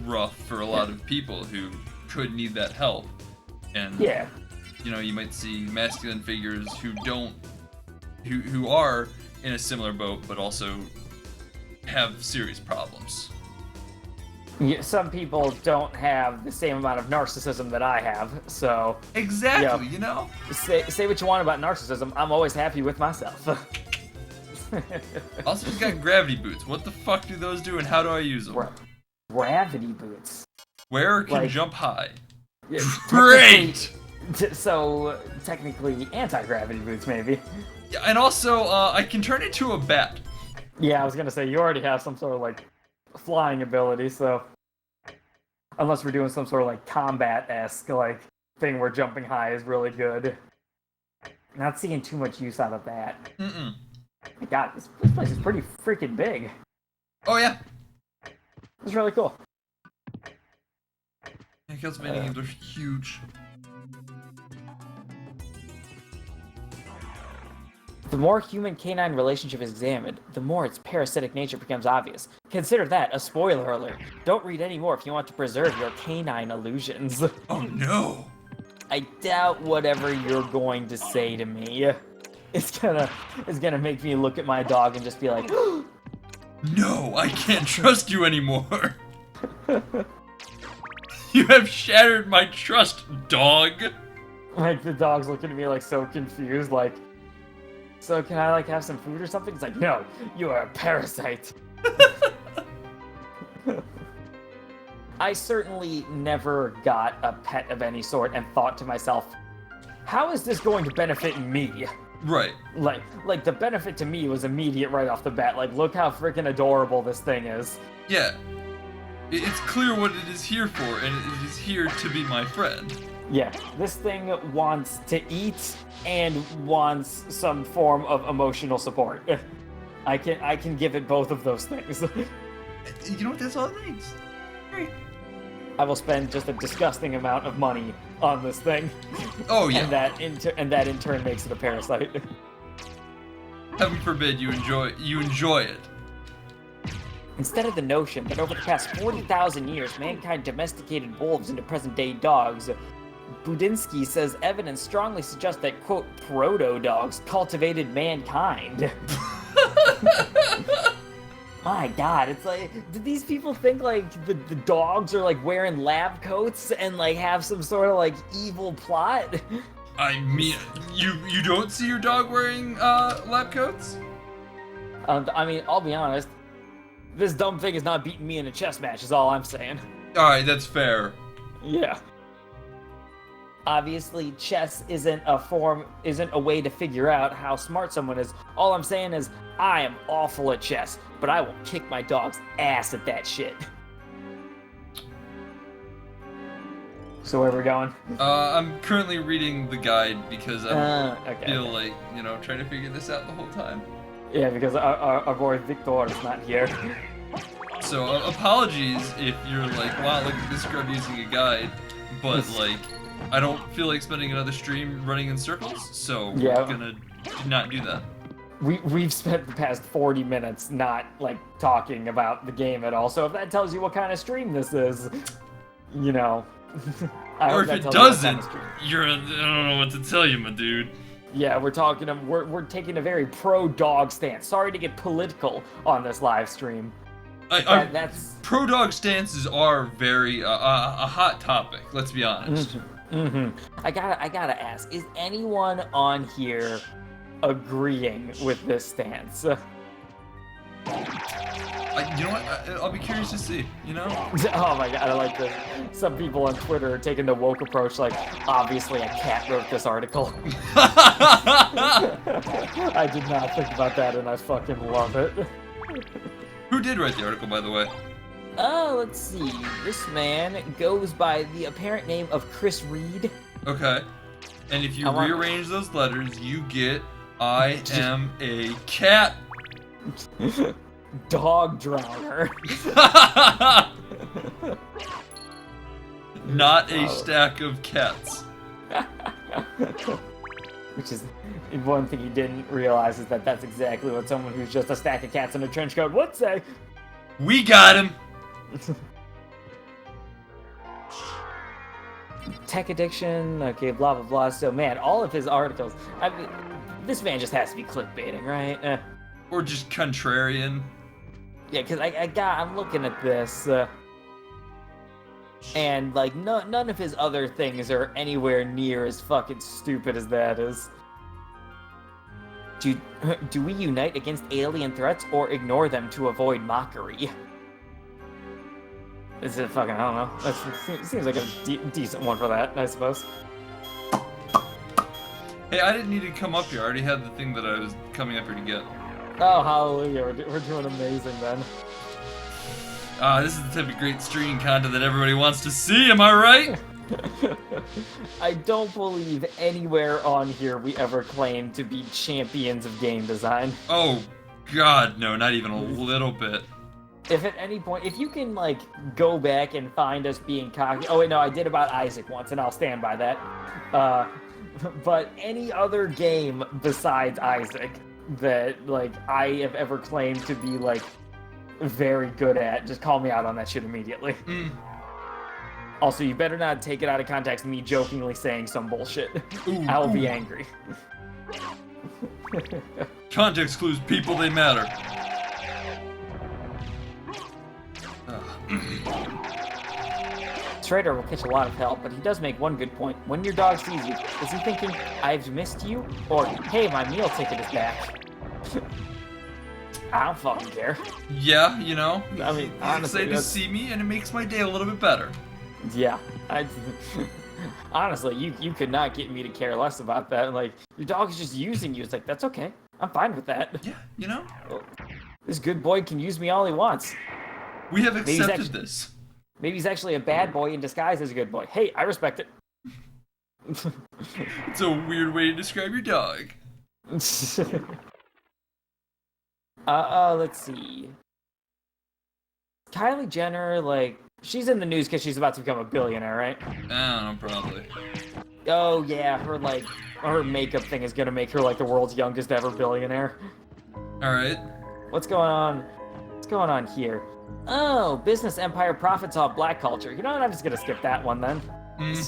rough for a lot of people who could need that help. And, yeah, you know, you might see masculine figures who are in a similar boat, but also have serious problems. Yeah, some people don't have the same amount of narcissism that I have, so... Exactly, you know? Say what you want about narcissism, I'm always happy with myself. Also, he's got gravity boots. What the fuck do those do, and how do I use them? Gravity boots. Where can Like- jump high? Yeah, Great! So, technically, anti-gravity boots, maybe. Yeah, and also, I can turn into a bat. Yeah, I was gonna say, you already have some sort of, like, flying ability, so... Unless we're doing some sort of, like, combat-esque, like, thing where jumping high is really good. Not seeing too much use out of that. Mm-mm. My God, this place is pretty freaking big. Oh, yeah. It's really cool. Yeah, Castlevania games are huge. The more human-canine relationship is examined, the more its parasitic nature becomes obvious. Consider that a spoiler alert. Don't read any more if you want to preserve your canine illusions. Oh, no. I doubt whatever you're going to say to me is gonna make me look at my dog and just be like, No, I can't trust you anymore. You have shattered my trust, dog. like the dog's looking at me like so confused, like, so can I like have some food or something? It's like, no, you are a parasite. I certainly never got a pet of any sort and thought to myself, how is this going to benefit me? Right. Like the benefit to me was immediate right off the bat. Like, look how freaking adorable this thing is. Yeah. It's clear what it is here for, and it is here to be my friend. Yeah, this thing wants to eat and wants some form of emotional support. I can give it both of those things. You know what? That's all it needs. Great. I will spend just a disgusting amount of money on this thing. Oh yeah. And that in turn makes it a parasite. Heaven forbid you enjoy it. Instead of the notion that over the past 40,000 years mankind domesticated wolves into present-day dogs, Budinsky says evidence strongly suggests that, quote, proto-dogs cultivated mankind. My God, it's like, did these people think like the dogs are like wearing lab coats and like have some sort of like evil plot? I mean, you don't see your dog wearing lab coats? I mean, I'll be honest, this dumb thing is not beating me in a chess match is all I'm saying. Alright, that's fair. Yeah. Obviously, chess isn't a way to figure out how smart someone is. All I'm saying is, I am awful at chess, but I will kick my dog's ass at that shit. So where are we going? I'm currently reading the guide because I feel okay. like, trying to figure this out the whole time. Yeah, because our boy Victor is not here. So, apologies if you're like, wow, look at this scrub using a guide, but like, I don't feel like spending another stream running in circles, so we're gonna not do that. We've spent the past 40 minutes not like talking about the game at all. So if that tells you what kind of stream this is, or if it doesn't, I don't know what to tell you, my dude. Yeah, we're taking a very pro-dog stance. Sorry to get political on this live stream. That's pro-dog stances are very a hot topic. Let's be honest. I gotta ask: is anyone on here agreeing with this stance? You know what? I'll be curious to see. Oh my God, I like this. Some people on Twitter are taking the woke approach, like, obviously a cat wrote this article. I did not think about that, and I fucking love it. Who did write the article, by the way? Let's see. This man goes by the apparent name of Chris Reed. Okay. And if you rearrange those letters, you get I am a cat. Dog drowner. Not a stack of cats. Which is one thing he didn't realize is that that's exactly what someone who's just a stack of cats in a trench coat would say. We got him. Tech addiction, okay, blah blah blah. So man, all of his articles, I mean, this man just has to be clickbaiting, right? Or just contrarian. Yeah, because I'm looking at this, and like none of his other things are anywhere near as fucking stupid as that is. Do we unite against alien threats or ignore them to avoid mockery? Is it fucking, I don't know. That seems like a decent one for that, I suppose. Hey, I didn't need to come up here. I already had the thing that I was coming up here to get. Oh, hallelujah. We're doing amazing then. This is the type of great streaming content that everybody wants to see, am I right? I don't believe anywhere on here we ever claimed to be champions of game design. Oh, God, no, not even a little bit. If at any point, if you can, like, go back and find us being cocky... Oh, wait, no, I did about Isaac once, and I'll stand by that. But any other game besides Isaac that, like, I have ever claimed to be, like, very good at, just call me out on that shit immediately. Also, you better not take it out of context, me jokingly saying some bullshit. I'll be angry. Context clues, people, they matter. Trader will catch a lot of hell, but he does make one good point. When your dog sees you, is he thinking, I've missed you? Or, hey, my meal ticket is back? I don't fucking care. Yeah, you know. I mean, honestly, excited to see me, and it makes my day a little bit better. Yeah. Honestly, you could not get me to care less about that. Like, your dog is just using you. It's like, that's okay. I'm fine with that. Yeah, you know. This good boy can use me all he wants. We have accepted this. Maybe he's actually a bad boy in disguise as a good boy. Hey, I respect it. It's a weird way to describe your dog. Let's see. Kylie Jenner, like, she's in the news because she's about to become a billionaire, right? I don't know, probably. Oh, yeah, her makeup thing is gonna make her, like, the world's youngest ever billionaire. Alright. What's going on? What's going on here? Oh, business empire profits off black culture. You know what? I'm just gonna skip that one then. Let's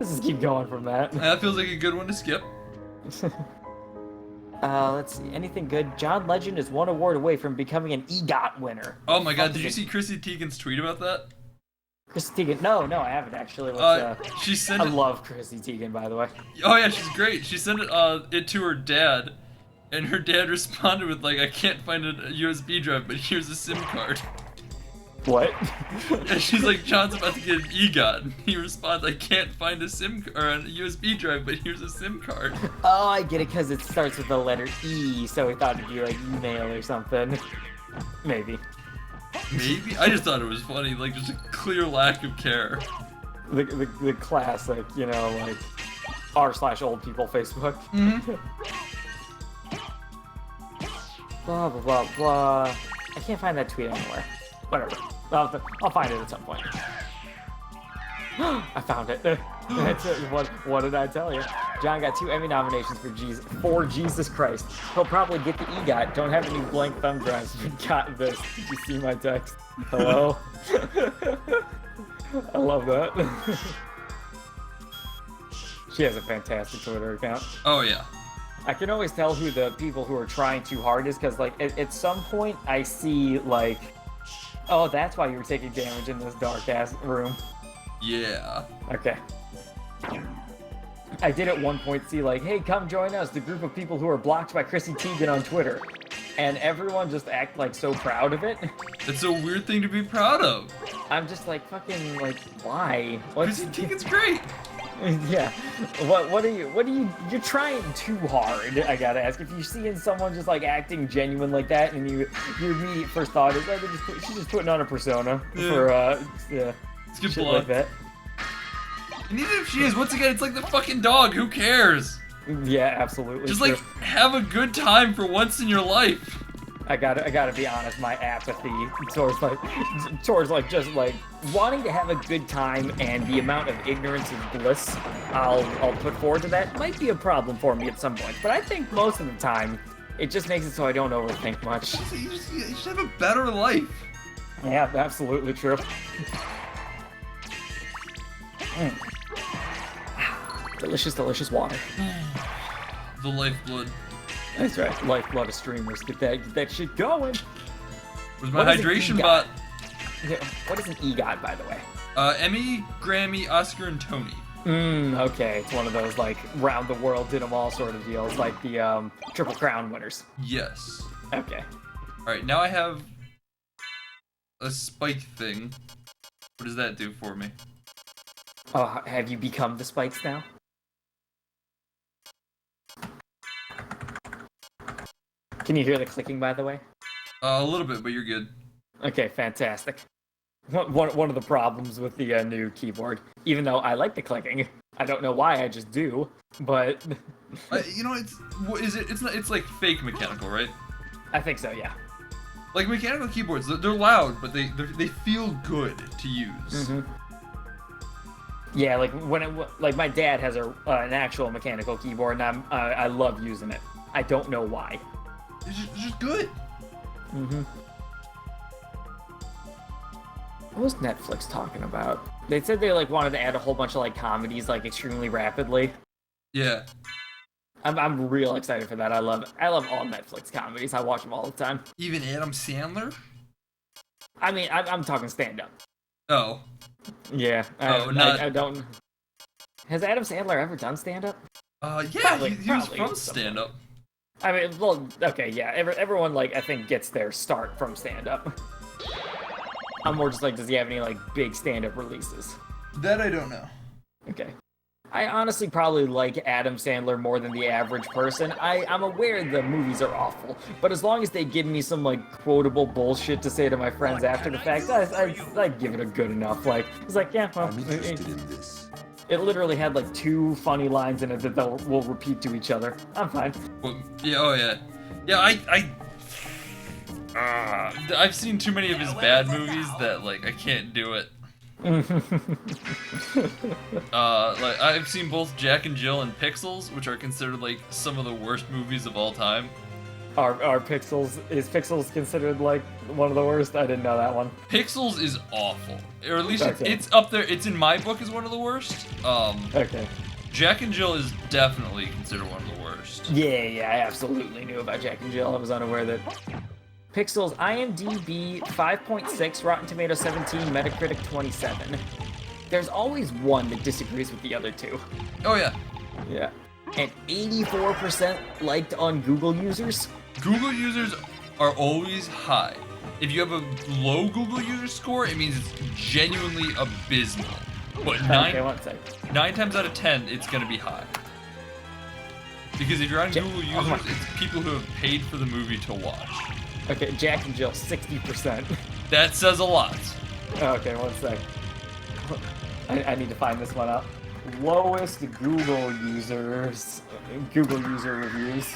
just keep going from that. That feels like a good one to skip. Let's see. Anything good? John Legend is one award away from becoming an EGOT winner. Oh my God! Did you see Chrissy Teigen's tweet about that? Chrissy Teigen? No, I haven't actually. She sent. I love Chrissy Teigen, by the way. Oh yeah, she's great. She sent it to her dad, and her dad responded with like, "I can't find a USB drive, but here's a SIM card." What? And she's like, "John's about to get an EGOT." And he responds, "I can't find a SIM or a USB drive, but here's a SIM card." Oh, I get it, because it starts with the letter E, so we thought it'd be like email or something. Maybe. Maybe? I just thought it was funny, like just a clear lack of care. The classic, you know, like r/old people Facebook. Blah blah blah blah. I can't find that tweet anywhere. Whatever. I'll find it at some point. I found it. That's it. What did I tell you? John got 2 Emmy nominations for Jesus Christ. He'll probably get the EGOT. Don't have any blank thumb drives, but got this. Did you see my text? Hello? I love that. She has a fantastic Twitter account. Oh yeah. I can always tell who the people who are trying too hard is, because like at some point I see like, oh, that's why you were taking damage in this dark ass room. Yeah. Okay. I did at one point see like, hey, come join us, the group of people who are blocked by Chrissy Teigen on Twitter. And everyone just act like so proud of it. It's a weird thing to be proud of. I'm just like, fucking, like, why? Chrissy Teigen's great. Yeah. What are you, you're trying too hard, I gotta ask. If you're seeing someone just, like, acting genuine like that, and your immediate first thought is, oh, she's just putting on a persona for, yeah. Let's get shit blood. like that. And even if she is, once again, it's like the fucking dog, who cares? Yeah, absolutely. Just, true. like, have a good time for once in your life. I gotta be honest, my apathy towards like just like wanting to have a good time and the amount of ignorance and bliss I'll put forward to that might be a problem for me at some point. But I think most of the time it just makes it so I don't overthink much. You just have a better life. Yeah, absolutely true. Delicious, delicious water. The lifeblood. That's right. Lifeblood of streamers. Get that shit going. Where's my hydration bot? Yeah, what is an EGOT, by the way? Emmy, Grammy, Oscar, and Tony. Okay, it's one of those like round the world did them all sort of deals, like the Triple Crown winners. Yes. Okay. All right, now I have a spike thing. What does that do for me? Oh, have you become the spikes now? Can you hear the clicking, by the way? A little bit, but you're good. Okay, fantastic. One of the problems with the new keyboard, even though I like the clicking, I don't know why, I just do, but... You know, it's like fake mechanical, right? I think so, yeah. Like mechanical keyboards, they're loud, but they feel good to use. Mm-hmm. Yeah, like like my dad has an actual mechanical keyboard, and I love using it. I don't know why. It's just good. Mm-hmm. What was Netflix talking about? They said they like wanted to add a whole bunch of like comedies like extremely rapidly. Yeah. I'm real excited for that. I love all Netflix comedies. I watch them all the time. Even Adam Sandler? I mean, I'm talking stand up. Oh. Yeah. I don't. Has Adam Sandler ever done stand up? Yeah, he was from stand up. I mean, well, okay, yeah. Everyone like I think gets their start from stand up. I'm more just like, does he have any like big stand up releases? That I don't know. Okay. I honestly probably like Adam Sandler more than the average person. I'm aware the movies are awful, but as long as they give me some like quotable bullshit to say to my friends after the fact, I give it a good enough. Like it's like, yeah, well, it literally had like 2 funny lines in it that will repeat to each other. I'm fine. Well, yeah, oh yeah, yeah. I've seen too many of his bad movies that like I can't do it. Like I've seen both Jack and Jill and Pixels, which are considered like some of the worst movies of all time. Are Pixels considered like one of the worst? I didn't know that one. Pixels is awful, or at least Okay. it's up there. It's in my book as one of the worst. Okay. Jack and Jill is definitely considered one of the worst. Yeah, I absolutely knew about Jack and Jill. I was unaware that. Pixels, IMDb 5.6, Rotten Tomatoes 17, Metacritic 27. There's always one that disagrees with the other 2. Oh yeah. Yeah. And 84% liked on Google users. Google users are always high. If you have a low Google user score, it means it's genuinely abysmal. But Okay, one second. 9 times out of 10, it's gonna be high. Because if you're on Google users, it's people who have paid for the movie to watch. Okay, Jack and Jill, 60%. That says a lot. Okay, one sec. I need to find this one out. Lowest Google user reviews.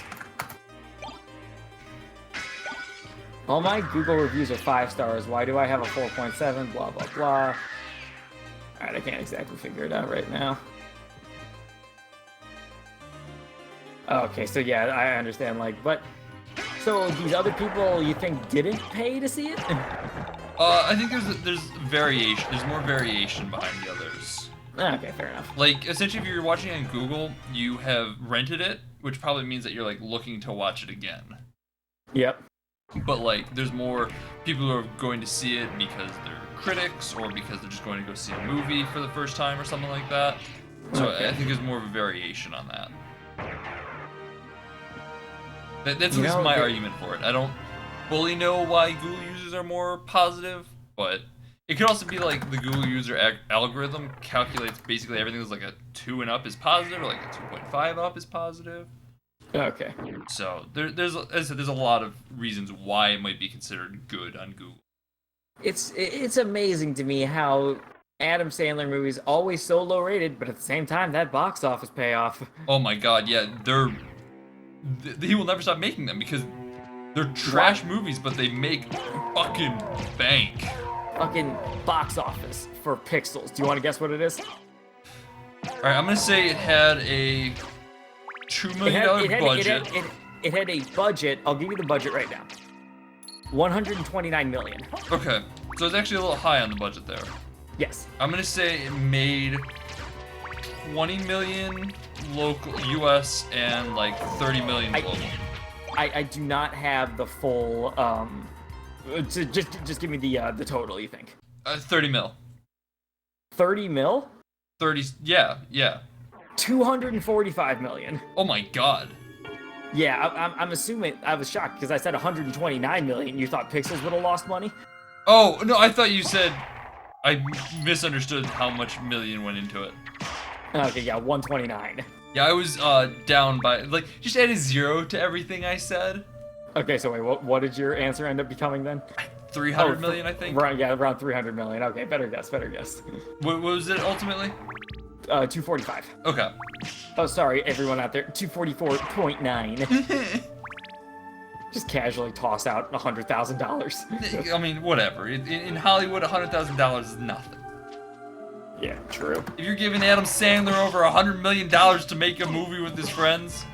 All my Google reviews are 5 stars. Why do I have a 4.7? Blah, blah, blah. Alright, I can't exactly figure it out right now. Okay, so yeah, I understand, like, but... So these other people you think didn't pay to see it? I think there's variation. There's more variation behind the others. Okay, fair enough. Like essentially, if you're watching on Google, you have rented it, which probably means that you're like looking to watch it again. Yep. But like, there's more people who are going to see it because they're critics or because they're just going to go see a movie for the first time or something like that. So Okay. I think there's more of a variation on that. That's at least my argument for it. I don't fully know why Google users are more positive, but it could also be like the Google user algorithm calculates basically everything that's like a 2 and up is positive, or like a 2.5 up is positive. Okay. So there's as I said, there's a lot of reasons why it might be considered good on Google. It's amazing to me how Adam Sandler movies always so low rated, but at the same time that box office payoff. Oh my god, yeah, he will never stop making them because they're trash movies, but they make fucking bank. Fucking box office for Pixels. Do you want to guess what it is? Alright, I'm gonna say it had a $2 million budget. It had a budget. I'll give you the budget right now. $129 million. Okay, so it's actually a little high on the budget there. Yes. I'm gonna say it made 20 million local US and like 30 million global. I do not have the full just give me the total you think. 30 mil. 30 mil? 30. Yeah, yeah. 245 million. Oh my god. Yeah, I'm assuming. I was shocked because I said 129 million. You thought Pixels would have lost money? Oh no, I thought you said. I misunderstood how much million went into it. Okay, yeah, 129. Yeah, I was down by like just add a 0 to everything I said. Okay, so wait, what did your answer end up becoming then? 300 million, I think. Right, yeah, around 300 million. Okay, better guess. What was it ultimately? 245. Okay. Oh, sorry, everyone out there. 244.9. Just casually toss out $100,000. I mean, whatever. In Hollywood, $100,000 is nothing. Yeah, true. If you're giving Adam Sandler over $100 million to make a movie with his friends.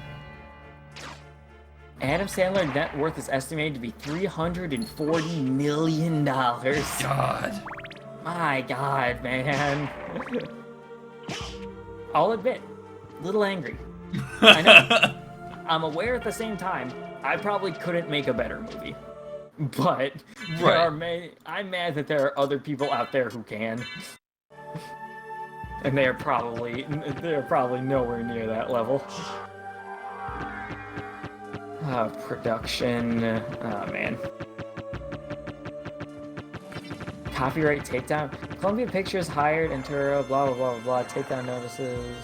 Adam Sandler net worth is estimated to be $340 million. God. My God, man. I'll admit, a little angry. I know. I'm aware at the same time, I probably couldn't make a better movie. But I'm mad that there are other people out there who can. And they're probably nowhere near that level. Production. Oh, man. Copyright takedown. Columbia Pictures hired Enturo, blah, blah, blah, blah, takedown notices.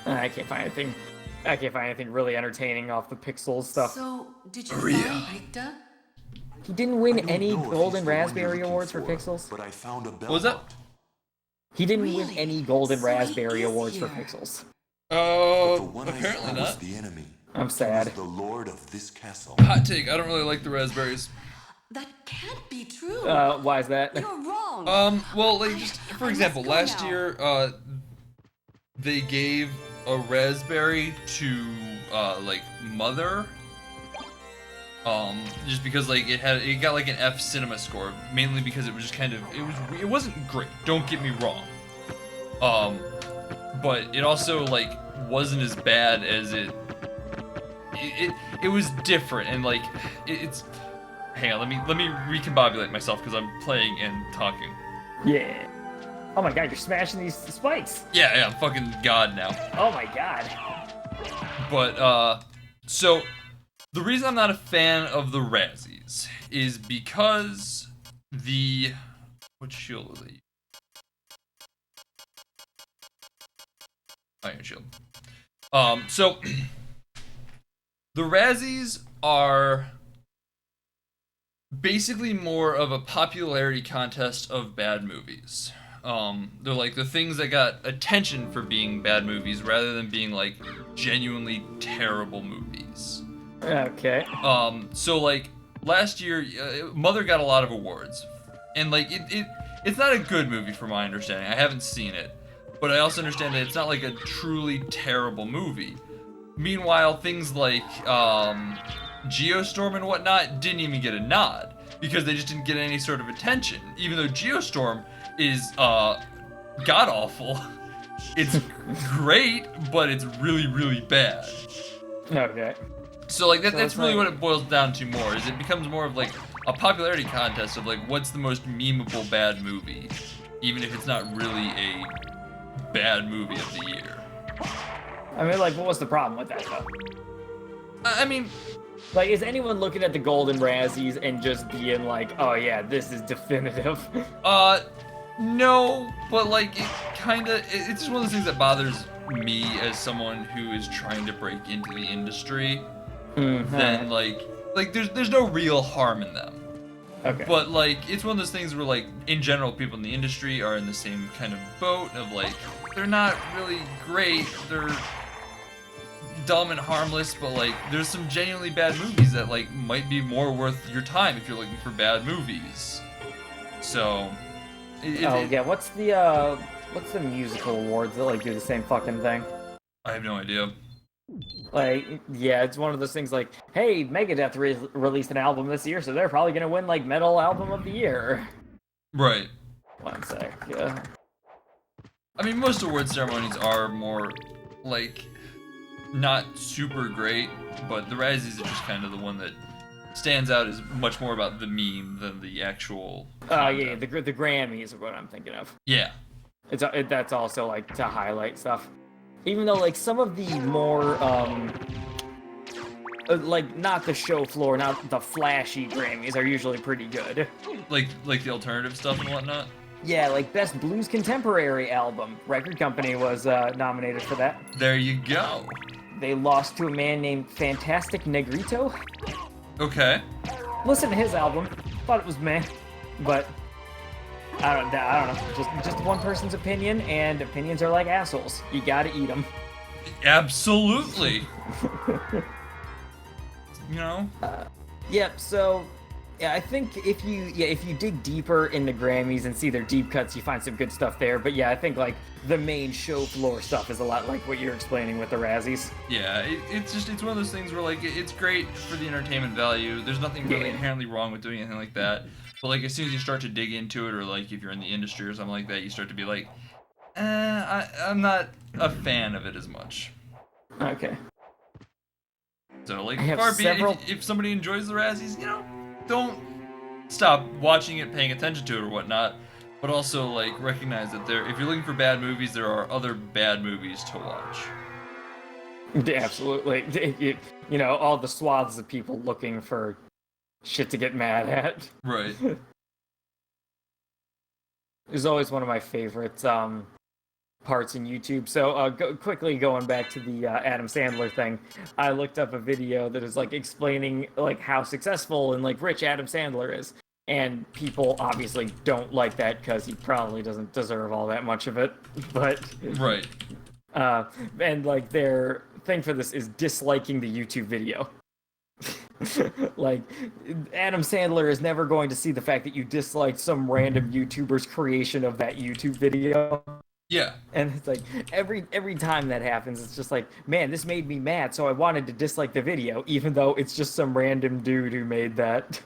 I can't find anything really entertaining off the Pixels stuff. So, did you find Victor? He didn't win any Golden Raspberry Awards for Pixels. But I found a bell. What was that? He didn't win Really? any Golden So he Raspberry is Awards for here. Pixels. The one I Apparently saw was not. the enemy. I'm sad. He was the lord of this castle. Hot take. I don't really like the raspberries. That can't be true. Why is that? You're wrong. Well, like just for example, go last now. year, they gave a raspberry to like Mother. Just because like it got like an F cinema score, mainly because it was just kind of it wasn't great. Don't get me wrong. But it also like wasn't as bad as it was different and like it's. Hang on, let me recombobulate myself because I'm playing and talking. Yeah. Oh my God, you're smashing these spikes. Yeah, I'm fucking god now. Oh my God. But so the reason I'm not a fan of the Razzies is because what shield are they? Iron Shield. So the Razzies are basically more of a popularity contest of bad movies. They're like the things that got attention for being bad movies rather than being like genuinely terrible movies. Okay. So like last year, Mother got a lot of awards, and like it's not a good movie from my understanding. I haven't seen it, but I also understand that it's not like a truly terrible movie. Meanwhile, things like Geostorm and whatnot didn't even get a nod because they just didn't get any sort of attention. Even though Geostorm is god awful, it's great, but it's really really bad. Okay. So like So that's it's really like- what it boils down to more. Is it becomes more of like a popularity contest of like what's the most memeable bad movie, even if it's not really a bad movie of the year. I mean, like, what was the problem with that though? I mean, Like, is anyone looking at the Golden Razzies and just being like, oh yeah, this is definitive? no, but like it's just one of those things that bothers me as someone who is trying to break into the industry. Then like there's no real harm in them. Okay. But like it's one of those things where like in general people in the industry are in the same kind of boat of like they're not really great, they're dumb and harmless, but like there's some genuinely bad movies that like might be more worth your time if you're looking for bad movies. So yeah, what's the musical awards that like do the same fucking thing? I have no idea. Like, yeah, it's one of those things like, hey, Megadeth released an album this year, so they're probably gonna win like Metal Album of the Year. Right. One sec. Yeah. I mean, most award ceremonies are more like not super great, but the Razzies are just kind of the one that stands out as much more about the meme than the actual. Yeah, the Grammys are what I'm thinking of. Yeah. That's also like to highlight stuff. Even though like some of the more like not the show floor, not the flashy Grammys are usually pretty good. Like the alternative stuff and whatnot. Yeah, like Best Blues Contemporary Album. Record Company was nominated for that. There you go. They lost to a man named Fantastic Negrito. Okay. Listen to his album. Thought it was meh, but I don't know. Just one person's opinion, and opinions are like assholes. You gotta eat them. Absolutely. You know. Yep. So, yeah, I think if you dig deeper into Grammys and see their deep cuts, you find some good stuff there. But yeah, I think like the main show floor stuff is a lot like what you're explaining with the Razzies. Yeah, it's one of those things where like it's great for the entertainment value. There's nothing really inherently wrong with doing anything like that. But like as soon as you start to dig into it, or like if you're in the industry or something like that, you start to be like, I'm not a fan of it as much. Okay. So like, several... if somebody enjoys the Razzies, you know, don't stop watching it, paying attention to it or whatnot. But also like recognize that if you're looking for bad movies, there are other bad movies to watch. Absolutely. You know, all the swaths of people looking for shit to get mad at. Right. It's always one of my favorite parts in YouTube. So quickly going back to the Adam Sandler thing, I looked up a video that is like explaining like how successful and like rich Adam Sandler is, and people obviously don't like that because he probably doesn't deserve all that much of it. But right. And like their thing for this is disliking the YouTube video. Like Adam Sandler is never going to see the fact that you disliked some random YouTuber's creation of that YouTube video. Yeah. And it's like every time that happens, it's just like, man, this made me mad, so I wanted to dislike the video, even though it's just some random dude who made that.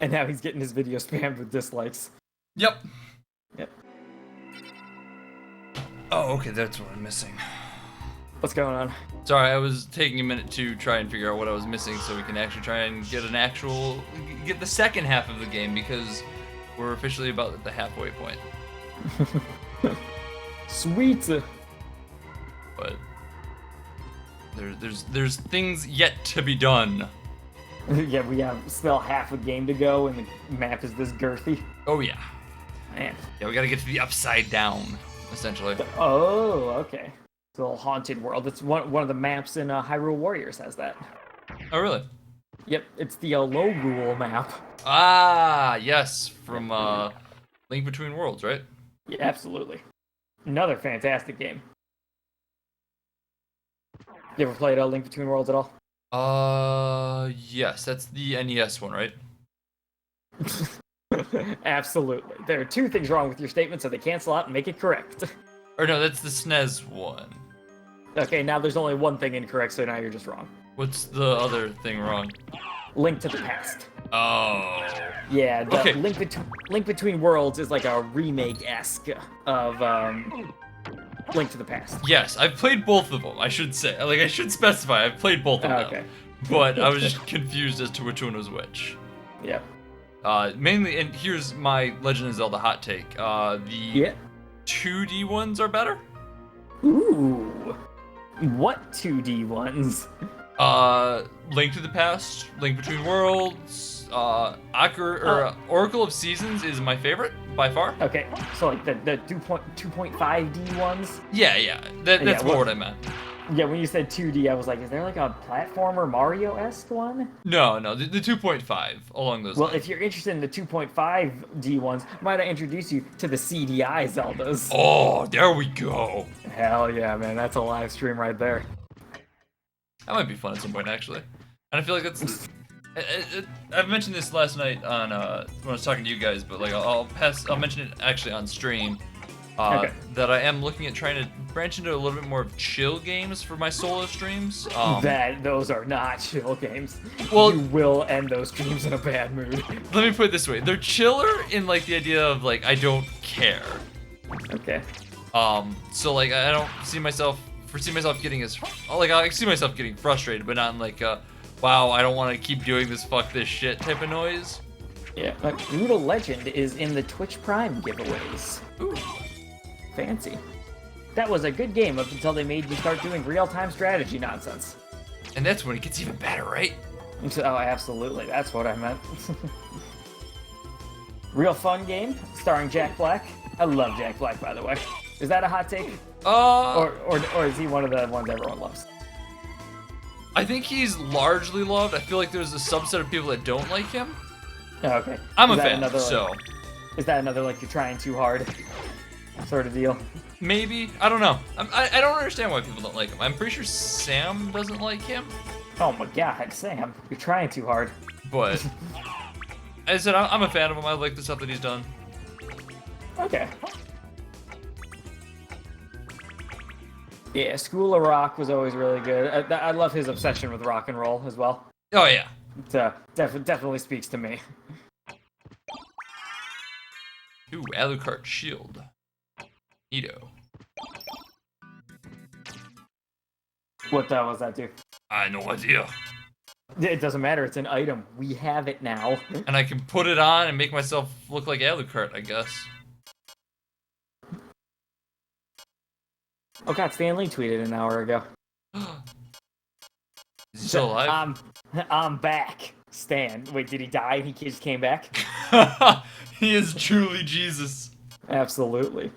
And now he's getting his video spammed with dislikes. Yep. Yep. Oh, okay, that's what I'm missing. What's going on? Sorry, I was taking a minute to try and figure out what I was missing so we can actually try and get the second half of the game, because we're officially about at the halfway point. Sweet. But there's things yet to be done. Yeah, we have still half a game to go, and the map is this girthy. Oh yeah. Man. Yeah, we gotta get to the upside down, essentially. Oh, okay. It's a little haunted world. It's one of the maps in Hyrule Warriors has that. Oh really? Yep, it's the Logul map. Ah, yes, from Link Between Worlds, right? Yeah, absolutely. Another fantastic game. You ever played Link Between Worlds at all? Yes, that's the NES one, right? Absolutely. There are two things wrong with your statement, so they cancel out and make it correct. Or no, that's the SNES one. Okay, now there's only one thing incorrect, so now you're just wrong. What's the other thing wrong? Link to the Past. Oh. Yeah, the okay. Link Between Worlds is like a remake-esque of Link to the Past. Yes, I've played both of them, I should say. Like, I should specify, I've played both of them. Okay. But I was just confused as to which one was which. Yeah. Mainly, and here's my Legend of Zelda hot take. The 2D ones are better. Ooh. What 2D ones? Link to the Past, Link Between Worlds, Oracle of Seasons is my favorite by far. Okay, so like the 2.5D ones? Yeah, that's more what I meant. Yeah, when you said 2D, I was like, is there like a platformer Mario-esque one? No, the 2.5 along those lines. Well, if you're interested in the 2.5D ones, might I introduce you to the CDI Zeldas? Oh, there we go. Hell yeah, man, that's a live stream right there. That might be fun at some point, actually. And I feel like that's... I've mentioned this last night on when I was talking to you guys, but like I'll mention it actually on stream. Okay. That I am looking at trying to branch into a little bit more of chill games for my solo streams. Those are not chill games. Well, you will end those streams in a bad mood. Let me put it this way: they're chiller in like the idea of like I don't care. Okay. So like I don't see myself getting I see myself getting frustrated, but not in like wow, I don't want to keep doing this fuck this shit type of noise. Yeah, but Brutal Legend is in the Twitch Prime giveaways. Ooh. Fancy. That was a good game up until they made you start doing real-time strategy nonsense. And that's when it gets even better, right? Oh, absolutely. That's what I meant. Real fun game starring Jack Black. I love Jack Black, by the way. Is that a hot take? Or is he one of the ones everyone loves? I think he's largely loved. I feel like there's a subset of people that don't like him. Oh, okay. I'm Is a that fan, another, like- so Is that another, like, you're trying too hard sort of deal? maybe. I don't know. I don't understand why people don't like him. I'm pretty sure Sam doesn't like him. Oh my god, Sam, you're trying too hard. But as I said, I'm a fan of him. I like the stuff that he's done. Okay. Yeah, School of Rock was always really good. I love his obsession with rock and roll as well. Oh yeah. It definitely speaks to me. Ooh, Alucard shield. Neato. What was that do? I had no idea. It doesn't matter, it's an item. We have it now. And I can put it on and make myself look like Alucard, I guess. Oh god, Stan Lee tweeted an hour ago. Is he still alive? I'm back. Stan. Wait, did he die? He just came back? He is truly Jesus. Absolutely.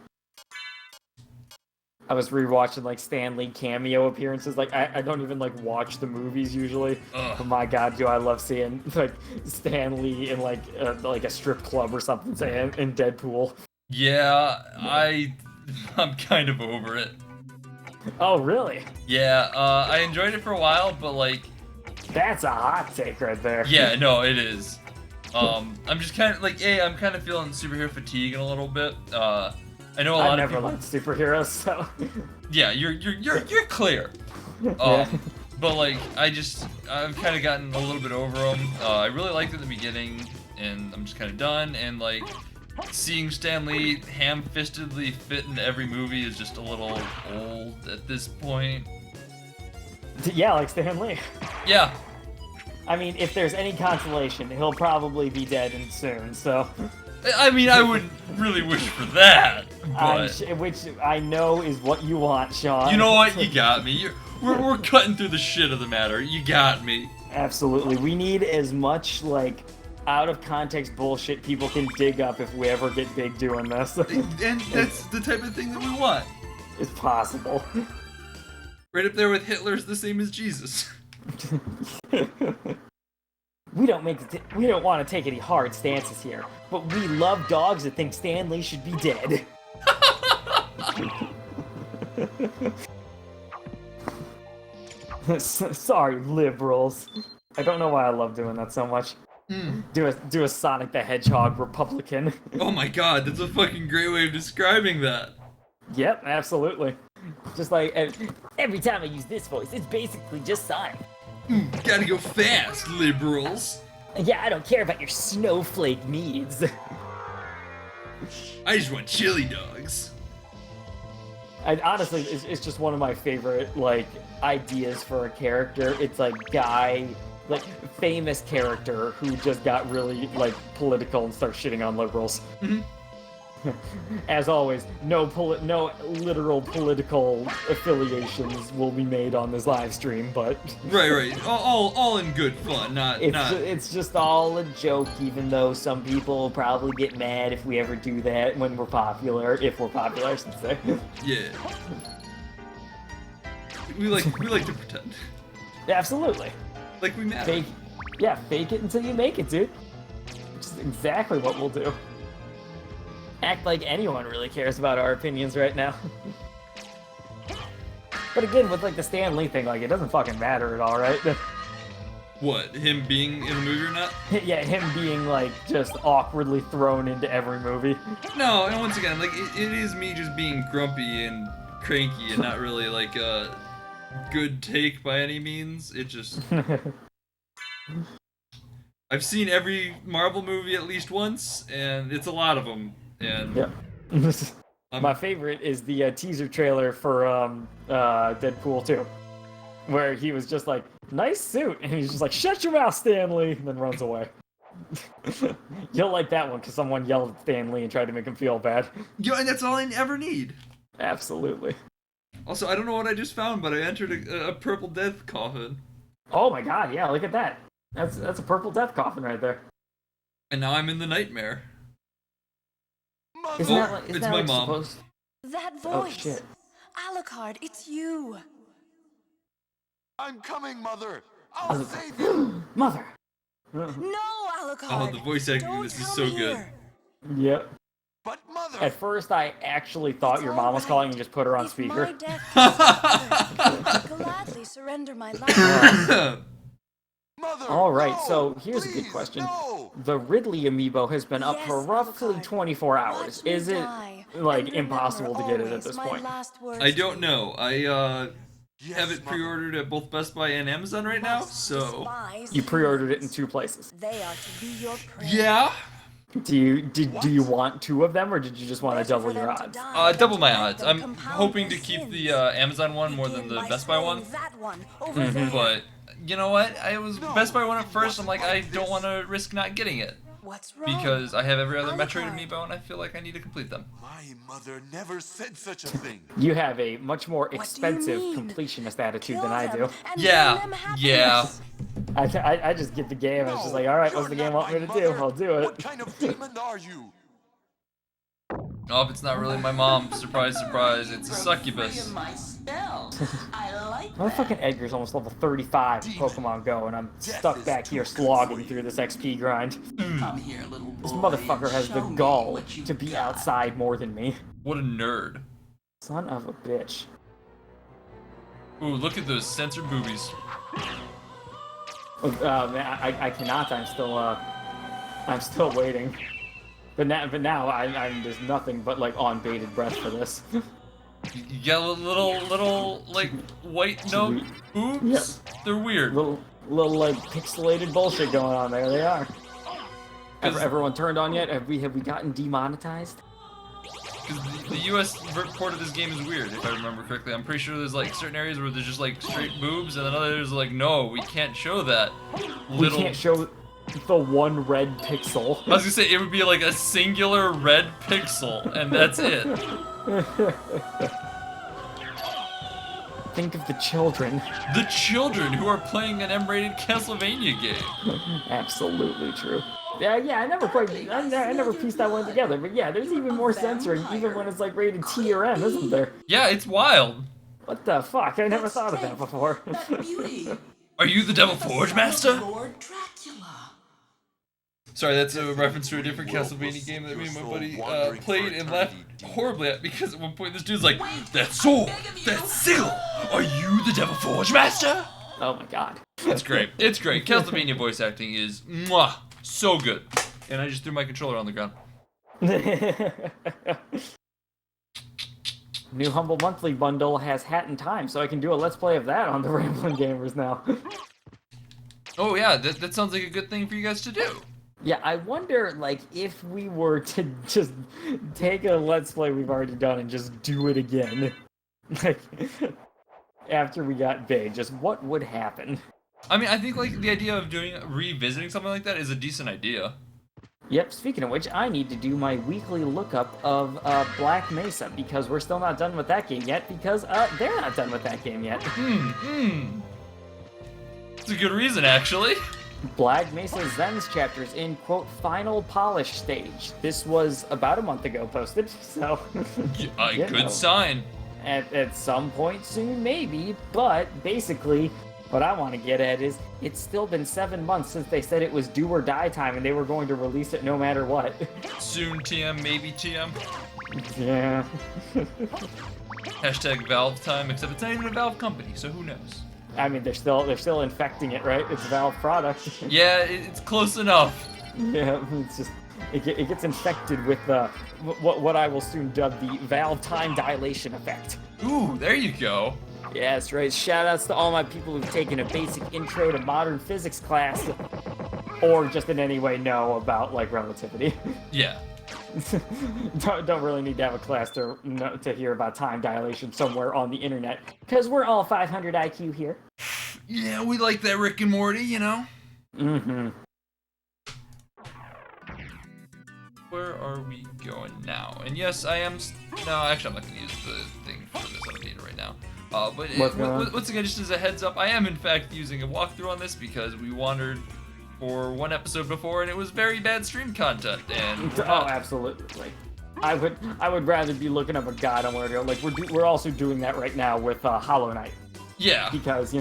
I was rewatching like Stan Lee cameo appearances. Like I don't even like watch the movies usually. Ugh. But my god, do I love seeing like Stan Lee in like a strip club or something, say in Deadpool. Yeah, I'm kind of over it. Oh really? Yeah, I enjoyed it for a while, but like, That's a hot take right there. yeah, no, it is. I'm just kind of like, I'm kind of feeling superhero fatigue in a little bit. I know a lot I of never people. liked superheroes, so Yeah, you're clear. Yeah. But like, I've kind of gotten a little bit over them. I really liked it in the beginning, and I'm just kind of done. And like, seeing Stan Lee ham-fistedly fit into every movie is just a little old at this point. yeah, like Stan Lee. Yeah. I mean, if there's any consolation, he'll probably be dead and soon. So, I mean, I wouldn't really wish for that, but which I know is what you want, Sean. you know what? You got me. We're cutting through the shit of the matter. You got me. Absolutely. We need as much like out of context bullshit people can dig up if we ever get big doing this. And that's the type of thing that we want. It's possible. Right up there with Hitler's the same as Jesus. We don't want to take any hard stances here, but we love dogs that think Stan Lee should be dead. Sorry, liberals. I don't know why I love doing that so much. Do a Sonic the Hedgehog Republican. Oh my god, that's a fucking great way of describing that. Yep, absolutely. Just like every time I use this voice, it's basically just Sonic. Gotta go fast, liberals. Yeah, I don't care about your snowflake needs. I just want chili dogs. And honestly, it's just one of my favorite like ideas for a character. It's like famous character who just got really like political and started shitting on liberals. As always, no literal political affiliations will be made on this live stream, but Right. All in good fun, not. it's just all a joke. Even though some people will probably get mad if we ever do that when we're popular, if we're popular, I should say. Yeah. We like to pretend. Absolutely. Like we matter. Fake it until you make it, dude. Which is exactly what we'll do. Act like anyone really cares about our opinions right now. But again, with like the Stan Lee thing, like it doesn't fucking matter at all, right? What, him being in a movie or not? Yeah, him being like just awkwardly thrown into every movie. No, and once again, like it is me just being grumpy and cranky and not really like a good take by any means. It just I've seen every Marvel movie at least once, and it's a lot of them. And Yep. My favorite is the teaser trailer for Deadpool 2, where he was just like, nice suit, and he's just like, shut your mouth, Stan Lee, and then runs away. You'll like that one because someone yelled at Stan Lee and tried to make him feel bad. Yo, and that's all I ever need. Absolutely. Also, I don't know what I just found, but I entered a purple death coffin. Oh my god, yeah, look at that. That's a purple death coffin right there. And now I'm in the nightmare. Isn't that like, it's my mom. supposed... That voice. Oh shit. Alucard, it's you. I'm coming, Mother. I'll save you. Mother. No, Alucard. Oh, the voice acting in Don't this is come so good. here. Yep. But Mother. At first, I actually thought It's your all mom was right. calling and just put her on If speaker. my death I'd gladly surrender my life. Mother. All right, no, so here's a please, good question. No. The Ridley amiibo has been up Yes, for roughly Alucard. 24 hours. Watch me Is it die, like and impossible to remember get it at always this my point? last words I to don't you. know. I Yes, have it Mother. pre-ordered at both Best Buy and Amazon right now, so Despise You pre-ordered it in humans. 2 places. They are to be your prey. yeah. Do you want 2 of them, or did you just want to Better double for your them to odds? die than Double to my let odds. them I'm compound hoping their to keep sins. the Amazon one more than Begin the by Best Buy one. slaying that one over there. But you know what? I was No, Best Buy one at it first. I'm wasn't like, like I this. don't want to risk not getting it What's wrong? because I have every other Metroid Alucard. amiibo, and I feel like I need to complete them. My mother never said such a thing. You have a much more What do you expensive mean? completionist attitude Kill than I them do. and Yeah, bring them yeah. happiness. I just get the game and it's just like, all right, what's the You're game not want me my to do? mother. I'll do What it. kind of demon are you? Oh, if it's not really my mom, surprise, surprise, it's a succubus. Motherfucking Edgar's almost level 35 in Pokemon Go, and I'm stuck is back too here good slogging for you. through this XP grind. Come here, little boy. This motherfucker has the Show me gall what you to be got. outside more than me. What a nerd. Son of a bitch. Ooh, look at those censored boobies. Man, I cannot. I'm still waiting. But now I'm there's nothing but like on bated breath for this. You got a little like white no boobs. Yep. They're weird. little like pixelated bullshit going on there. They are. Everyone turned on yet? Have we gotten demonetized? Because the US port of this game is weird, if I remember correctly. I'm pretty sure there's like certain areas where there's just like straight boobs, and then others are like, no, we can't show that. We can't show the one red pixel. I was gonna say it would be like a singular red pixel, and that's it. Think of the children. The children who are playing an M-rated Castlevania game. Absolutely true. Yeah, I never pieced that one together. But yeah, there's even more censoring, even when it's like rated T or M, isn't there? Yeah, it's wild. What the fuck? I never thought of that before. That beauty. Are you the Devil Forge Master? Lord Dracula. Sorry, that's a reference to a different Castlevania game that me and my buddy played and laughed horribly at, because at one point this dude's like, that sword, that sigil, are you the Devil Forge Master? Oh my god. It's great. It's great. Castlevania voice acting is mwah, so good. And I just threw my controller on the ground. New Humble Monthly bundle has Hat in Time, so I can do a Let's Play of that on the Rambling Gamers now. Oh yeah, that sounds like a good thing for you guys to do. Yeah, I wonder, like, if we were to just take a Let's Play we've already done and just do it again. Like, after we got big, just what would happen? I mean, I think like the idea of revisiting something like that is a decent idea. Yep, speaking of which, I need to do my weekly lookup of Black Mesa, because we're still not done with that game yet, because they're not done with that game yet. It's a good reason, actually. Black Mesa Zen's chapters in, quote, final polish stage. This was about a month ago posted, so... A You good know. sign. At some point soon, maybe, but basically, what I want to get at is, it's still been 7 months since they said it was do or die time and they were going to release it no matter what. Soon TM, maybe TM. Yeah. Hashtag Valve time, except it's not even a Valve company, so who knows? I mean, they're still infecting it, right? It's a Valve product. Yeah, it's close enough. Yeah, it's just it gets infected with what I will soon dub the Valve time dilation effect. Ooh, there you go. Yeah, that's right. Shoutouts to all my people who've taken a basic intro to modern physics class, or just in any way know about like relativity. Yeah. don't really need to have a class to hear about time dilation somewhere on the internet, because we're all 500 IQ here. Yeah, we like that Rick and Morty, you know? Mm-hmm. where are we going now? And yes, I am. No, actually, I'm not going to use the thing for this on data right now. But once again, just as a heads up, I am in fact using a walkthrough on this because we wandered for one episode before and it was very bad stream content. And oh, absolutely. I would rather be looking up a guide on where to go. Like we're also doing that right now with Hollow Knight. Yeah. Because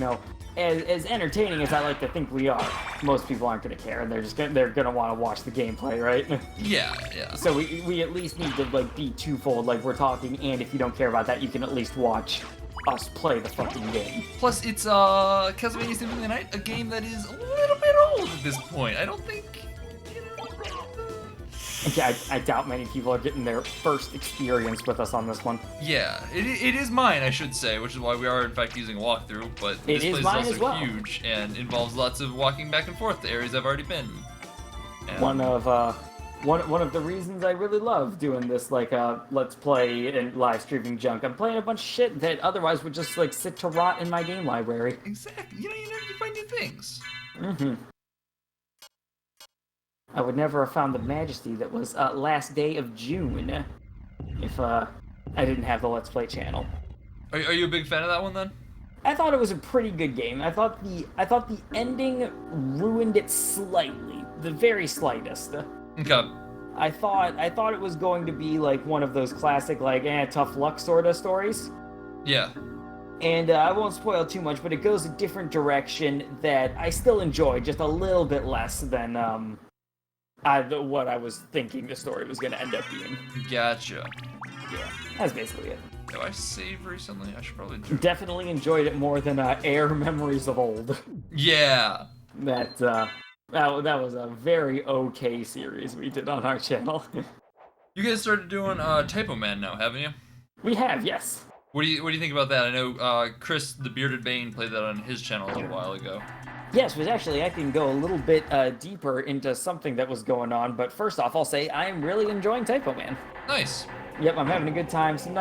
as entertaining as I like to think we are, most people aren't gonna care, and they're gonna want to watch the gameplay, right? Yeah, yeah. So we at least need to like be twofold, like we're talking, and if you don't care about that, you can at least watch us play the fucking game. Plus, it's Castlevania Symphony of the Night, a game that is a little bit old at this point. I don't think. Okay, I doubt many people are getting their first experience with us on this one. Yeah, it is mine, I should say, which is why we are in fact using a walkthrough. But this place is also huge and involves lots of walking back and forth to areas I've already been. And one of the reasons I really love doing this, like let's play and live streaming junk. I'm playing a bunch of shit that otherwise would just like sit to rot in my game library. Exactly. You find new things. Mm-hmm. I would never have found the Majesty that was last day of June if I didn't have the Let's Play channel. Are you a big fan of that one then? I thought it was a pretty good game. I thought the ending ruined it slightly, the very slightest. Okay. I thought it was going to be like one of those classic like tough luck sort of stories. Yeah. And I won't spoil too much, but it goes a different direction that I still enjoy, just a little bit less than what I was thinking the story was going to end up being. Gotcha. Yeah, that's basically it. Have I saved recently? I should probably do. Definitely enjoyed it more than Air Memories of Old. Yeah. That was a very okay series we did on our channel. You guys started doing Typo Man now, haven't you? We have, yes. What do you think about that? I know Chris the Bearded Bane played that on his channel a little while ago. Yes, but actually I can go a little bit deeper into something that was going on, but first off I'll say I am really enjoying Typo Man. Nice. Yep, I'm having a good time. Some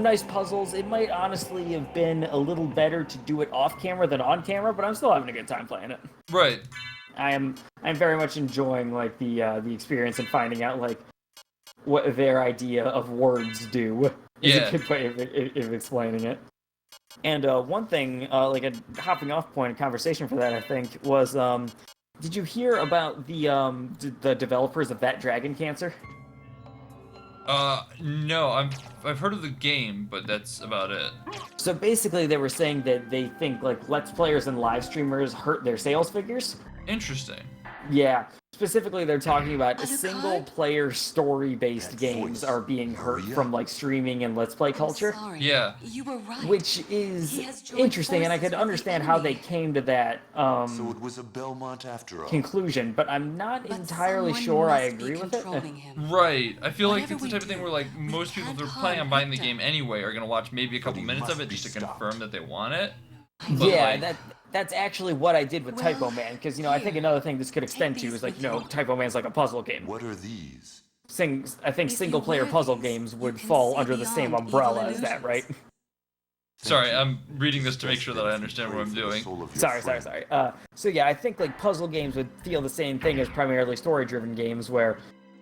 nice puzzles. It might honestly have been a little better to do it off camera than on camera, but I'm still having a good time playing it. Right. I'm very much enjoying like the experience and finding out like what their idea of words do. Is a good way of explaining it. And one thing, like a hopping off point of conversation for that, I think, was did you hear about the developers of That Dragon Cancer? No, I've heard of the game, but that's about it. So basically, they were saying that they think like Let's Players and live streamers hurt their sales figures. Interesting. Yeah. Specifically, they're talking about single-player story-based games are being hurt from like streaming and Let's Play culture. Yeah. You were right. Which is interesting, and I could understand how they came to that So it was a Belmont after all. conclusion, but I'm not entirely sure I agree with it. Right. I feel like it's the type of thing where like most people, if they're planning on buying the game anyway, are gonna watch maybe a couple minutes of it just to confirm that they want it. But yeah, like, that's actually what I did with Typo Man, because I think another thing this could extend to is like Typo Man's like a puzzle game. What are these? I think single-player puzzle games would fall under the same umbrella as that, right? Sorry, I'm reading this to make sure that I understand what I'm doing. Sorry. So yeah, I think like puzzle games would feel the same thing as primarily story-driven games, where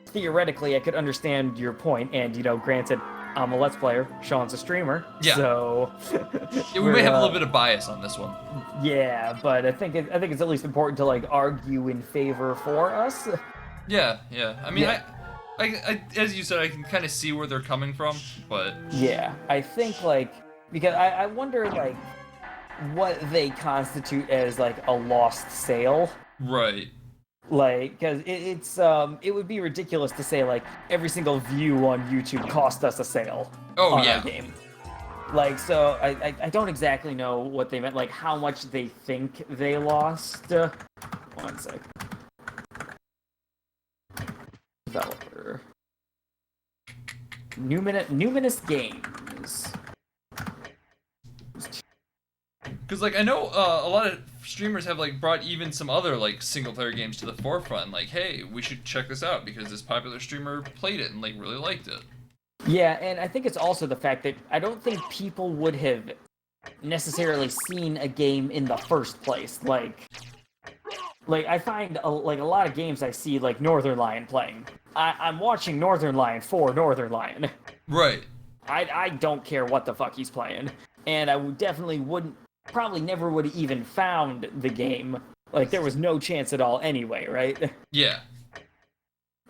theoretically I could understand your point, and granted, I'm a Let's Player, Sean's a streamer, yeah. So yeah, we may have a little bit of bias on this one. Yeah, but I think it's at least important to like argue in favor for us. Yeah. I mean, I as you said, I can kind of see where they're coming from, but yeah, I think like because I wonder like what they constitute as like a lost sale. Right. Like, because it would be ridiculous to say like every single view on YouTube cost us a sale. Oh on yeah. Our game. Like, so I don't exactly know what they meant, like how much they think they lost. One sec. Developer. Numinous Games. Because like I know a lot of streamers have like brought even some other like single player games to the forefront. Like, hey, we should check this out because this popular streamer played it and like really liked it. Yeah, and I think it's also the fact that I don't think people would have necessarily seen a game in the first place. Like like I find like a lot of games I see like Northern Lion playing. I'm watching Northern Lion for Northern Lion. Right. I don't care what the fuck he's playing, and I definitely wouldn't, probably never would have even found the game. Like there was no chance at all anyway, right? Yeah.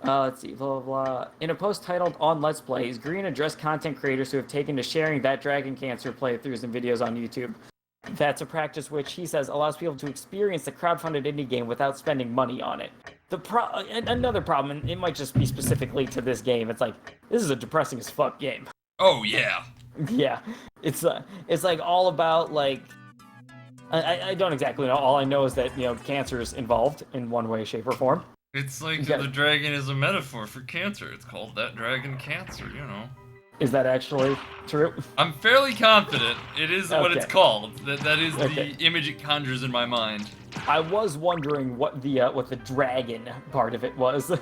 Let's see, blah, blah, blah. In a post titled On Let's Plays, Green addressed content creators who have taken to sharing that Dragon Cancer playthroughs and videos on YouTube. That's a practice which, he says, allows people to experience the crowdfunded indie game without spending money on it. Another problem, and it might just be specifically to this game, it's like, this is a depressing as fuck game. Oh, yeah. Yeah, it's like all about, like, I don't exactly know. All I know is that, cancer is involved in one way, shape, or form. It's like the dragon is a metaphor for cancer. It's called that dragon cancer, Is that actually true? I'm fairly confident it is what it's Okay. called. That is Okay. the image it conjures in my mind. I was wondering what the dragon part of it was.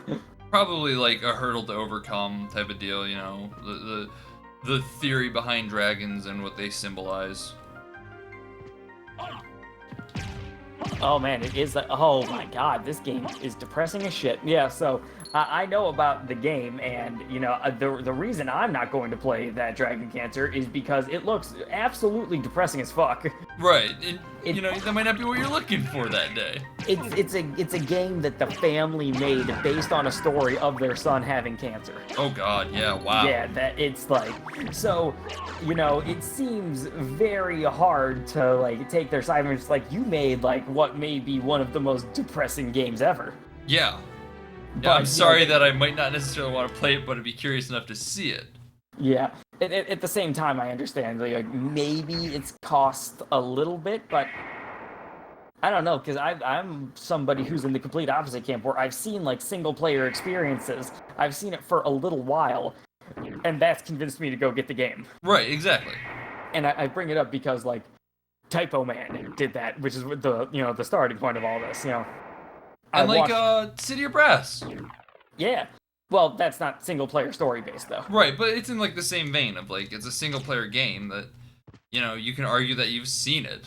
Probably like a hurdle to overcome type of deal, the theory behind dragons and what they symbolize. Oh man, it is. Oh my god, this game is depressing as shit. Yeah, so I know about the game, and the reason I'm not going to play that Dragon Cancer is because it looks absolutely depressing as fuck. Right, and that might not be what you're looking for that day. It's a game that the family made based on a story of their son having cancer. Oh god, yeah, wow. Yeah, that it's like, so, it seems very hard to like take their side and it's like, you made like what may be one of the most depressing games ever. Yeah. But, I'm sorry that I might not necessarily want to play it, but I'd be curious enough to see it. Yeah. At the same time, I understand, like, maybe it's cost a little bit, but I don't know, because I'm somebody who's in the complete opposite camp, where I've seen, like, single-player experiences. I've seen it for a little while, and that's convinced me to go get the game. Right, exactly. And I bring it up because, like, Typo Man did that, which is the starting point of all this, And City of Brass. Yeah. Well, that's not single-player story-based, though. Right, but it's in, like, the same vein of, like, it's a single-player game that, you can argue that you've seen it.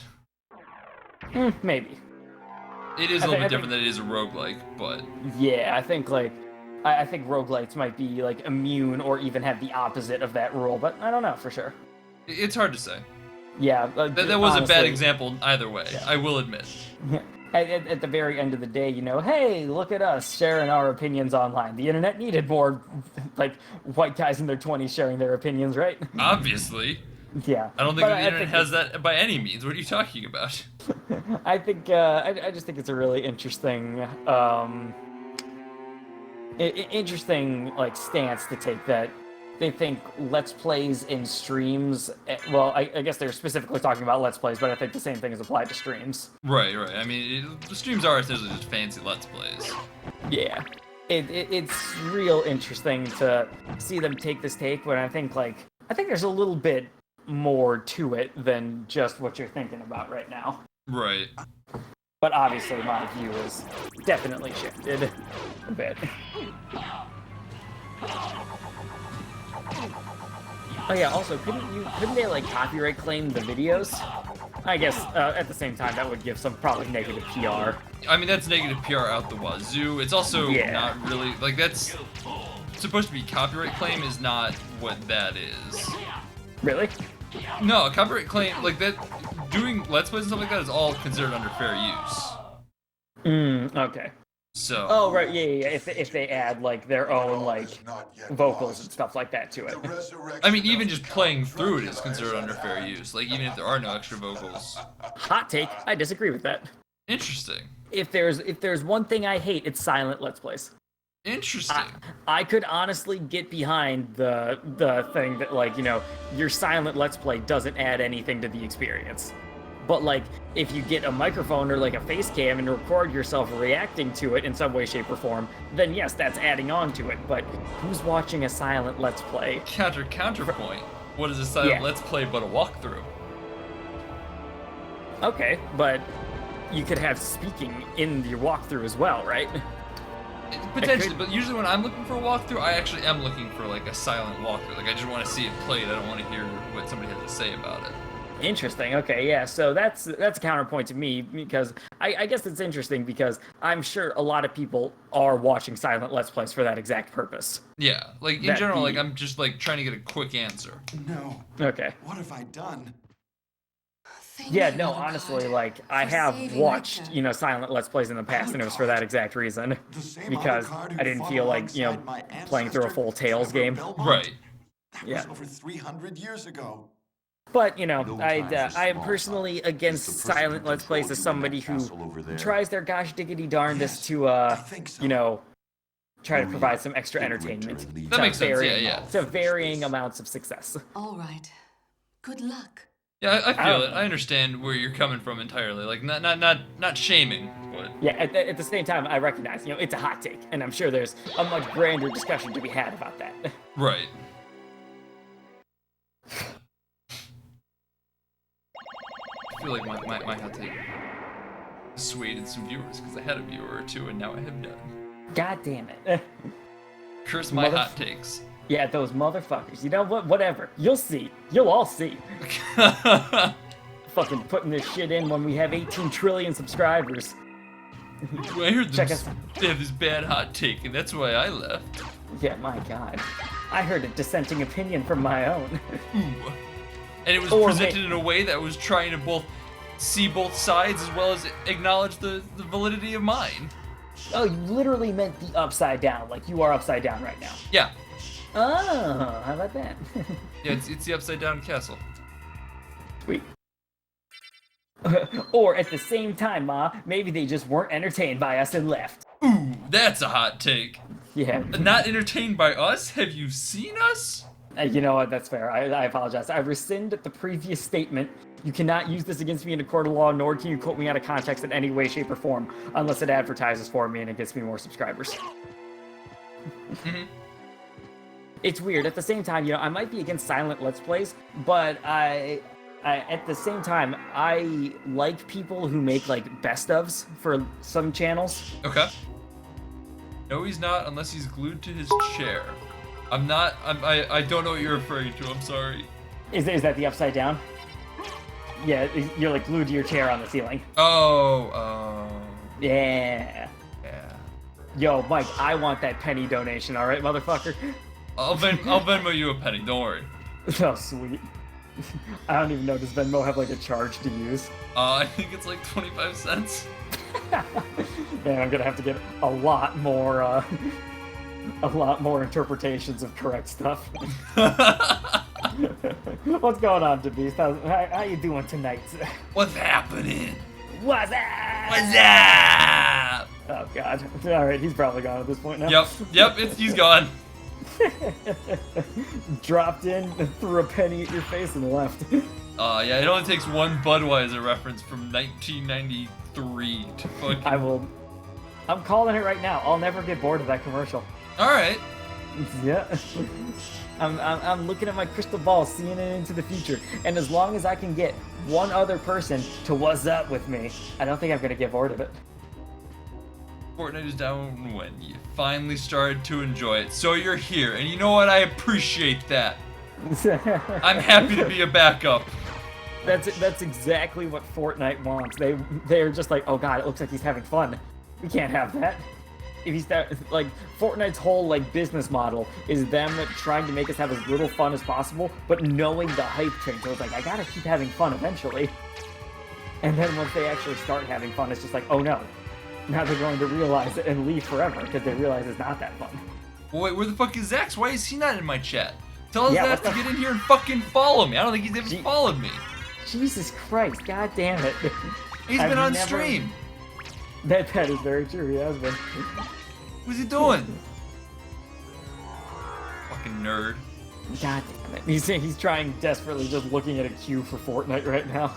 Maybe. It is a little bit different than it is a roguelike, but... Yeah, I think, like, I think roguelites might be, like, immune or even have the opposite of that rule, but I don't know for sure. It's hard to say. Yeah. That was honestly a bad example either way, yeah. I will admit. At the very end of the day, hey, look at us sharing our opinions online. The internet needed more, like, white guys in their 20s sharing their opinions, right? Obviously. Yeah. I don't think the internet has that by any means. What are you talking about? I think, I just think it's a really interesting, interesting, like, stance to take that they think Let's Plays and streams, well, I guess they're specifically talking about Let's Plays, but I think the same thing is applied to streams. Right. I mean, the streams are essentially just fancy Let's Plays. Yeah. It's real interesting to see them take this take, but I think there's a little bit more to it than just what you're thinking about right now. Right. But obviously my view is definitely shifted a bit. Oh yeah, also, couldn't they, like, copyright claim the videos? I guess, at the same time, that would give some probably negative PR. I mean, that's negative PR out the wazoo. It's also not really, like, that's supposed to be copyright claim is not what that is. Really? No, a copyright claim, like, that, doing Let's Plays and stuff like that is all considered under fair use. Okay. So. Oh, right, yeah. If they add, like, their own, like, vocals and stuff like that to it. I mean, even just playing through it is considered under fair use. Like, even if there are no extra vocals. Hot take. I disagree with that. Interesting. If there's one thing I hate, it's silent Let's Plays. Interesting. I could honestly get behind the thing that, like, your silent Let's Play doesn't add anything to the experience. But, like, if you get a microphone or, like, a face cam and record yourself reacting to it in some way, shape, or form, then yes, that's adding on to it. But who's watching a silent Let's Play? Counterpoint. What is a silent Let's Play but a walkthrough? Okay, but you could have speaking in your walkthrough as well, right? Potentially, but usually when I'm looking for a walkthrough, I actually am looking for, like, a silent walkthrough. Like, I just want to see it played. I don't want to hear what somebody has to say about it. Interesting. Okay, yeah. So that's a counterpoint to me because I guess it's interesting because I'm sure a lot of people are watching silent Let's Plays for that exact purpose. Yeah, like in That general, the- like I'm just like trying to get a quick answer. No. Okay. What have I done? Thank Yeah, you, no, little honestly, god, like I for have saving watched, Richter. you know, silent Let's Plays in the past, and it was for that exact reason. The same Because Alucard who I didn't fought feel like, you know, alongside my playing through a ancestor, full Tales Trevor game. Belmont? Right. That Yeah. was over 300 years ago. But you know, No I time for I am small personally talk. against It's the person silent who Let's Plays controls as you in somebody that who castle over there. tries their gosh diggity darndest Yes, to I think so. you know, try to Only provide some extra think entertainment. Richter leads That to makes sense, yeah, varying- yeah. To varying amounts of success. All right. Good luck. Yeah, I feel don't it. know. I understand where you're coming from entirely. Like not shaming, but Yeah, at the same time, I recognize, you know, it's a hot take, and I'm sure there's a much grander discussion to be had about that. right. I feel like my hot take dissuaded some viewers because I had a viewer or two and now I have none. God damn it. Curse my Motherf- hot takes. Yeah, those motherfuckers. You know what? Whatever. You'll see. You'll all see. Fucking putting this shit in when we have 18 trillion subscribers. I heard Check them us- they have this bad hot take and that's why I left. Yeah, my god. I heard a dissenting opinion from my own. Ooh. And it was Or presented in a way that was trying to both see both sides as well as acknowledge the validity of mine. Oh, you literally meant the upside down. Like you are upside down right now. Yeah. Oh, how about that? Yeah, it's the upside down castle. Sweet. Or at the same time, Ma, maybe they just weren't entertained by us and left. Ooh, that's a hot take. Yeah. Not entertained by us? Have you seen us? You know what? That's fair. I apologize. I rescind the previous statement. You cannot use this against me in a court of law, nor can you quote me out of context in any way, shape, or form, unless it advertises for me and it gets me more subscribers. It's weird. At the same time, you know, I might be against silent Let's Plays, but I at the same time, I like people who make like best ofs for some channels. Okay. No, he's not unless he's glued to his chair. I'm not. I don't know what you're referring to. I'm sorry. Is that the upside down? Yeah, you're like glued to your chair on the ceiling. Oh. Yeah. Yeah. Yo, Mike, I want that penny donation, all right, motherfucker? I'll Venmo you a penny. Don't worry. Oh, sweet. I don't even know. Does Venmo have like a charge to use? I think it's like 25 cents. Man, I'm gonna have to get a lot more interpretations of correct stuff. What's going on, DeBeast? How you doing tonight? What's happening? What's up? What's up? Oh God! All right, he's probably gone at this point now. Yep. He's gone. Dropped in, threw a penny at your face, and left. Yeah. It only takes one Budweiser reference from 1993 to fucking. I'm calling it right now. I'll never get bored of that commercial. All right. Yeah. I'm looking at my crystal ball, seeing it into the future, and as long as I can get one other person to what's up with me, I don't think I'm gonna get bored of it. Fortnite is down when you finally started to enjoy it. So you're here, and you know what? I appreciate that. I'm happy to be a backup. That's exactly what Fortnite wants. They're just like, oh god, it looks like he's having fun. We can't have that. If he's that, like, Fortnite's whole like business model is them trying to make us have as little fun as possible, but knowing the hype train. So it's like, I gotta keep having fun eventually. And then once they actually start having fun, it's just like, oh no. Now they're going to realize it and leave forever because they realize it's not that fun. Wait, where the fuck is Zax? Why is he not in my chat? Tell us Yeah, that what to the- get in here and fucking follow me. I don't think he's ever followed me. Jesus Christ, god damn it. He's I've been on never- stream. That is very true, he has been. What's he doing? Fucking nerd. God damn it. He's trying desperately, just looking at a queue for Fortnite right now.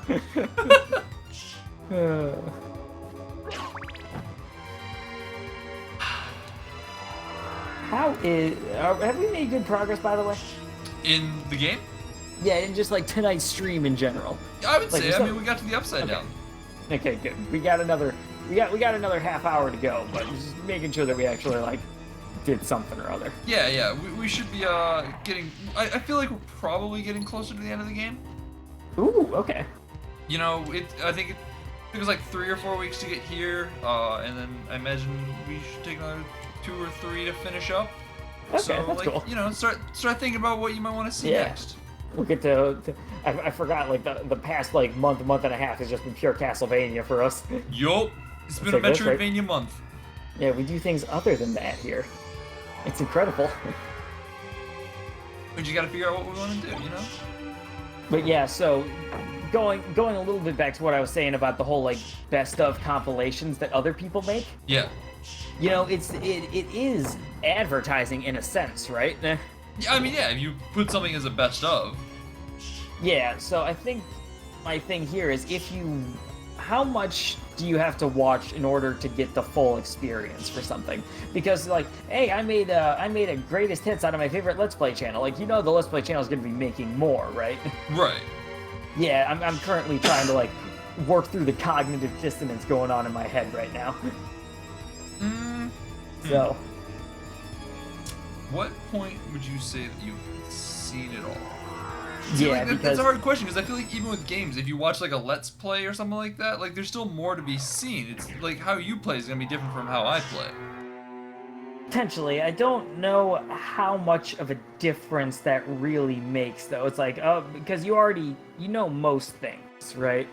Have we made good progress, by the way? In the game? Yeah, and just like tonight's stream in general. I would Like, say. we I still- mean, we got to the upside down. Okay, good. We got another half hour to go, but just making sure that we actually like did something or other. Yeah. We should be getting. I feel like we're probably getting closer to the end of the game. Ooh, okay. You know, I think it took us like 3 or 4 weeks to get here, and then I imagine we should take another 2 or 3 to finish up. Okay, So, that's like, cool. you know, start thinking about what you might want to see Yeah. next. We'll get to I forgot, like, the past, like, month and a half has just been pure Castlevania for us. Yup, it's been a like this, right? Metroidvania month. Yeah, we do things other than that here. It's incredible. But you gotta figure out what we want to do, you know? But yeah, so going a little bit back to what I was saying about the whole, like, best of compilations that other people make. Yeah. You know, it is advertising in a sense, right? Yeah, I mean, yeah, if you put something as a best of. Yeah, so I think my thing here is how much do you have to watch in order to get the full experience for something? Because, like, hey, I made a greatest hits out of my favorite Let's Play channel. Like, you know, the Let's Play channel is going to be making more, right? Right. Yeah, I'm currently trying to, like, work through the cognitive dissonance going on in my head right now. So, What point would you say that you've seen it all? yeah, Like, because that's a hard question, because I feel like even with games, if you watch like a Let's Play or something like that, like there's still more to be seen. It's like how you play is gonna be different from how I play. potentially, I don't know how much of a difference that really makes, though. It's like, oh, because you know most things, right?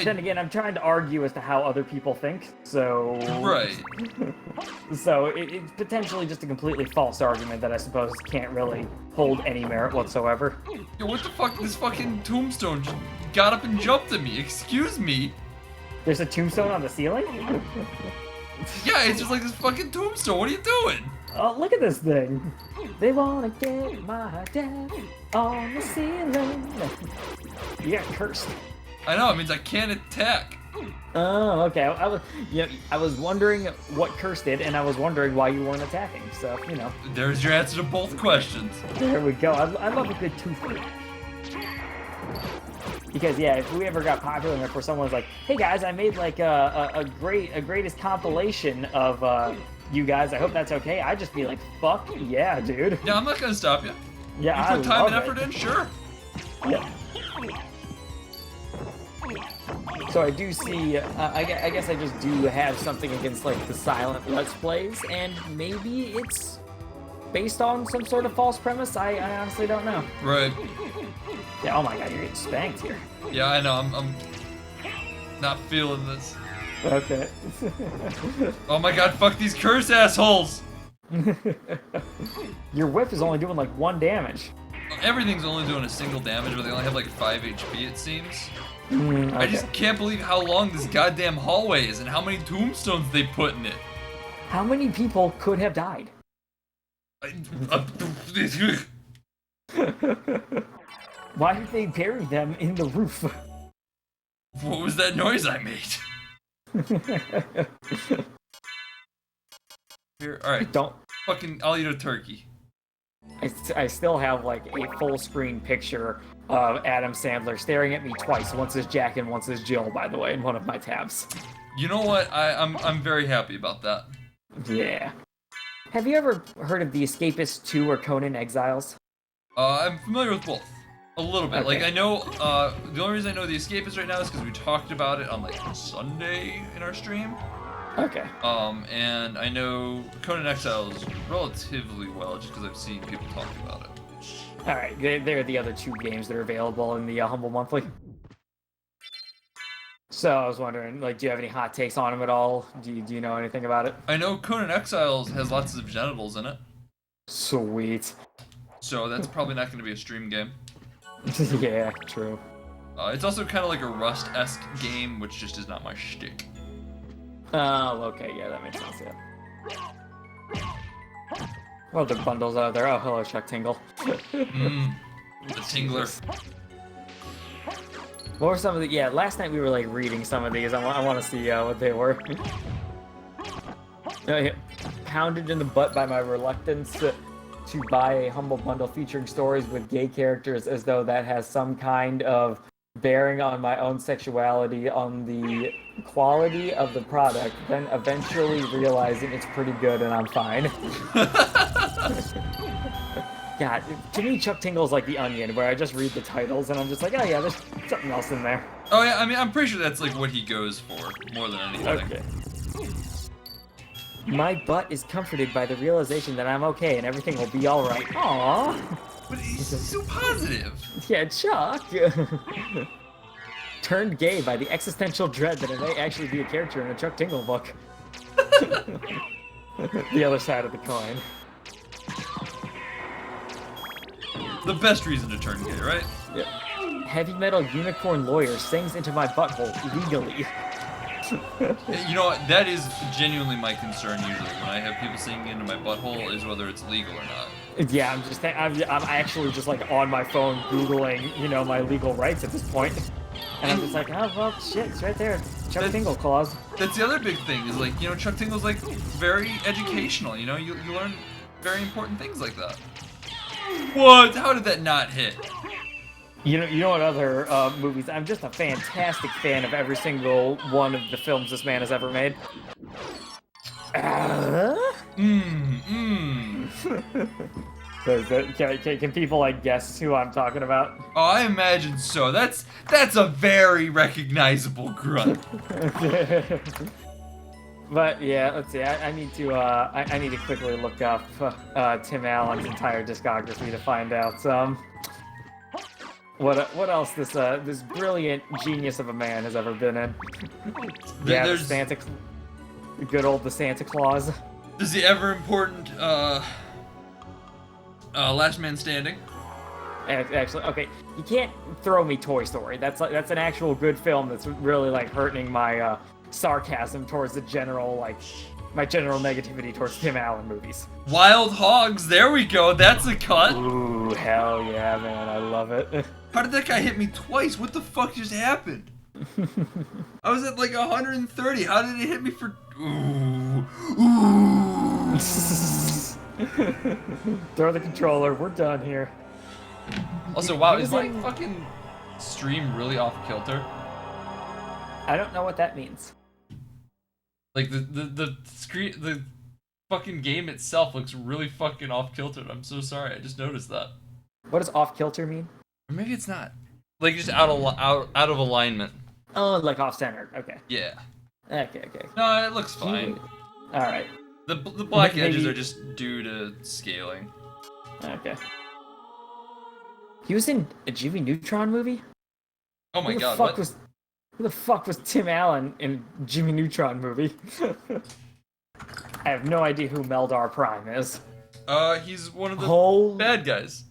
Then again, I'm trying to argue as to how other people think, so... Right. So it's potentially just a completely false argument that I suppose can't really hold any merit whatsoever. Yo, what the fuck? This fucking tombstone just got up and jumped at me. Excuse me. There's a tombstone on the ceiling? Yeah, it's just like this fucking tombstone. What are you doing? Oh, look at this thing. They wanna get my dad on the ceiling. You got cursed. I know. It means I can't attack. Oh, okay. I was wondering what curse did, and I was wondering why you weren't attacking. So, you know. There's your answer to both questions. There we go. I love a good tooth. Because yeah, if we ever got popular enough where someone's like, "Hey guys, I made like a greatest compilation of you guys. I hope that's okay." I'd just be like, "Fuck yeah, dude." Yeah, I'm not gonna stop you. Yeah, You I put time love and effort it. in, sure. Yeah. So I do see, I guess I just do have something against, like, the silent Let's Plays, and maybe it's based on some sort of false premise. I honestly don't know. Right. Yeah, oh my god, you're getting spanked here. Yeah, I know. I'm not feeling this. Okay. Oh my god, fuck these curse assholes! Your whip is only doing, like, 1 damage. Everything's only doing a single damage, but they only have like 5 HP, it seems. I Okay. just can't believe how long this goddamn hallway is and how many tombstones they put in it. How many people could have died? Why did they bury them in the roof? What was that noise I made? Here, alright. Don't. Fucking, I'll eat a turkey. I still have, like, a full screen picture of Adam Sandler staring at me twice, once as Jack and once as Jill, by the way, in one of my tabs. You know what? I'm very happy about that. Yeah. Have you ever heard of The Escapist 2 or Conan Exiles? I'm familiar with both. A little bit. Like, Okay. I know, the only reason I know The Escapist right now is because we talked about it on, like, Sunday in our stream. Okay. And I know Conan Exiles relatively well just because I've seen people talk about it. Alright, they're the other 2 games that are available in the Humble Monthly. So I was wondering, like, do you have any hot takes on them at all? Do you know anything about it? I know Conan Exiles has lots of genitals in it, Sweet. so that's probably not going to be a stream game. Yeah, true. It's also kind of like a Rust-esque game, which just is not my shtick. Oh, okay, yeah, that makes sense, yeah. Well, the bundles out there. Oh, hello, Chuck Tingle. The Tingler. What were some of the... Yeah, last night we were, like, reading some of these. I want to see what they were. Yeah, pounded in the butt by my reluctance to buy a Humble Bundle featuring stories with gay characters as though that has some kind of bearing on my own sexuality on the quality of the product, then eventually realizing it's pretty good and I'm fine. God, to me, Chuck Tingle's like the Onion, where I just read the titles and I'm just like, oh yeah, there's something else in there. Oh yeah, I mean, I'm pretty sure that's like what he goes for more than anything. Okay. My butt is comforted by the realization that I'm okay and everything will be all right. Aww. But he's so positive. Yeah, Chuck. Turned gay by the existential dread that it may actually be a character in a Chuck Tingle book. The other side of the coin. The best reason to turn gay, right? Yep. Heavy metal unicorn lawyer sings into my butthole legally. You know what? That is genuinely my concern usually when I have people singing into my butthole is whether it's legal or not. Yeah, I'm actually just like on my phone Googling, you know, my legal rights at this point. And I'm just like, oh, well, shit, it's right there. Chuck Tingle clause. That's the other big thing is like, you know, Chuck Tingle's like very educational, you know? You learn very important things like that. What? How did that not hit? You know what other movies? I'm just a fantastic fan of every single one of the films this man has ever made. Can people like guess who I'm talking about? Oh, I imagine so. That's a very recognizable grunt. But yeah, let's see. I need to quickly look up Tim Allen's entire discography to find out what else this brilliant genius of a man has ever been in. Yeah, There's the good old Santa Claus. There's the ever important Last Man Standing. Actually, okay, you can't throw me Toy Story. That's an actual good film that's really like hurting my sarcasm towards the general my general negativity towards Tim Allen movies. Wild Hogs, there we go. That's a cut. Ooh, hell yeah, man, I love it. How did that guy hit me twice? What the fuck just happened? I was at like 130. How did it hit me for? Ooh. Throw the controller. We're done here. Also, wow, is my fucking stream really off kilter? I don't know what that means. Like the screen, the fucking game itself looks really fucking off kilter. I'm so sorry. I just noticed that. What does off kilter mean? Or maybe it's not. Like just out of alignment. Oh, like off center. Okay. Yeah. Okay. No, it looks fine. All right. The black edges are just due to scaling. Okay. He was in a Jimmy Neutron movie? Oh my god, what? Who the fuck was Tim Allen in Jimmy Neutron movie? I have no idea who Meldar Prime is. He's one of the bad guys.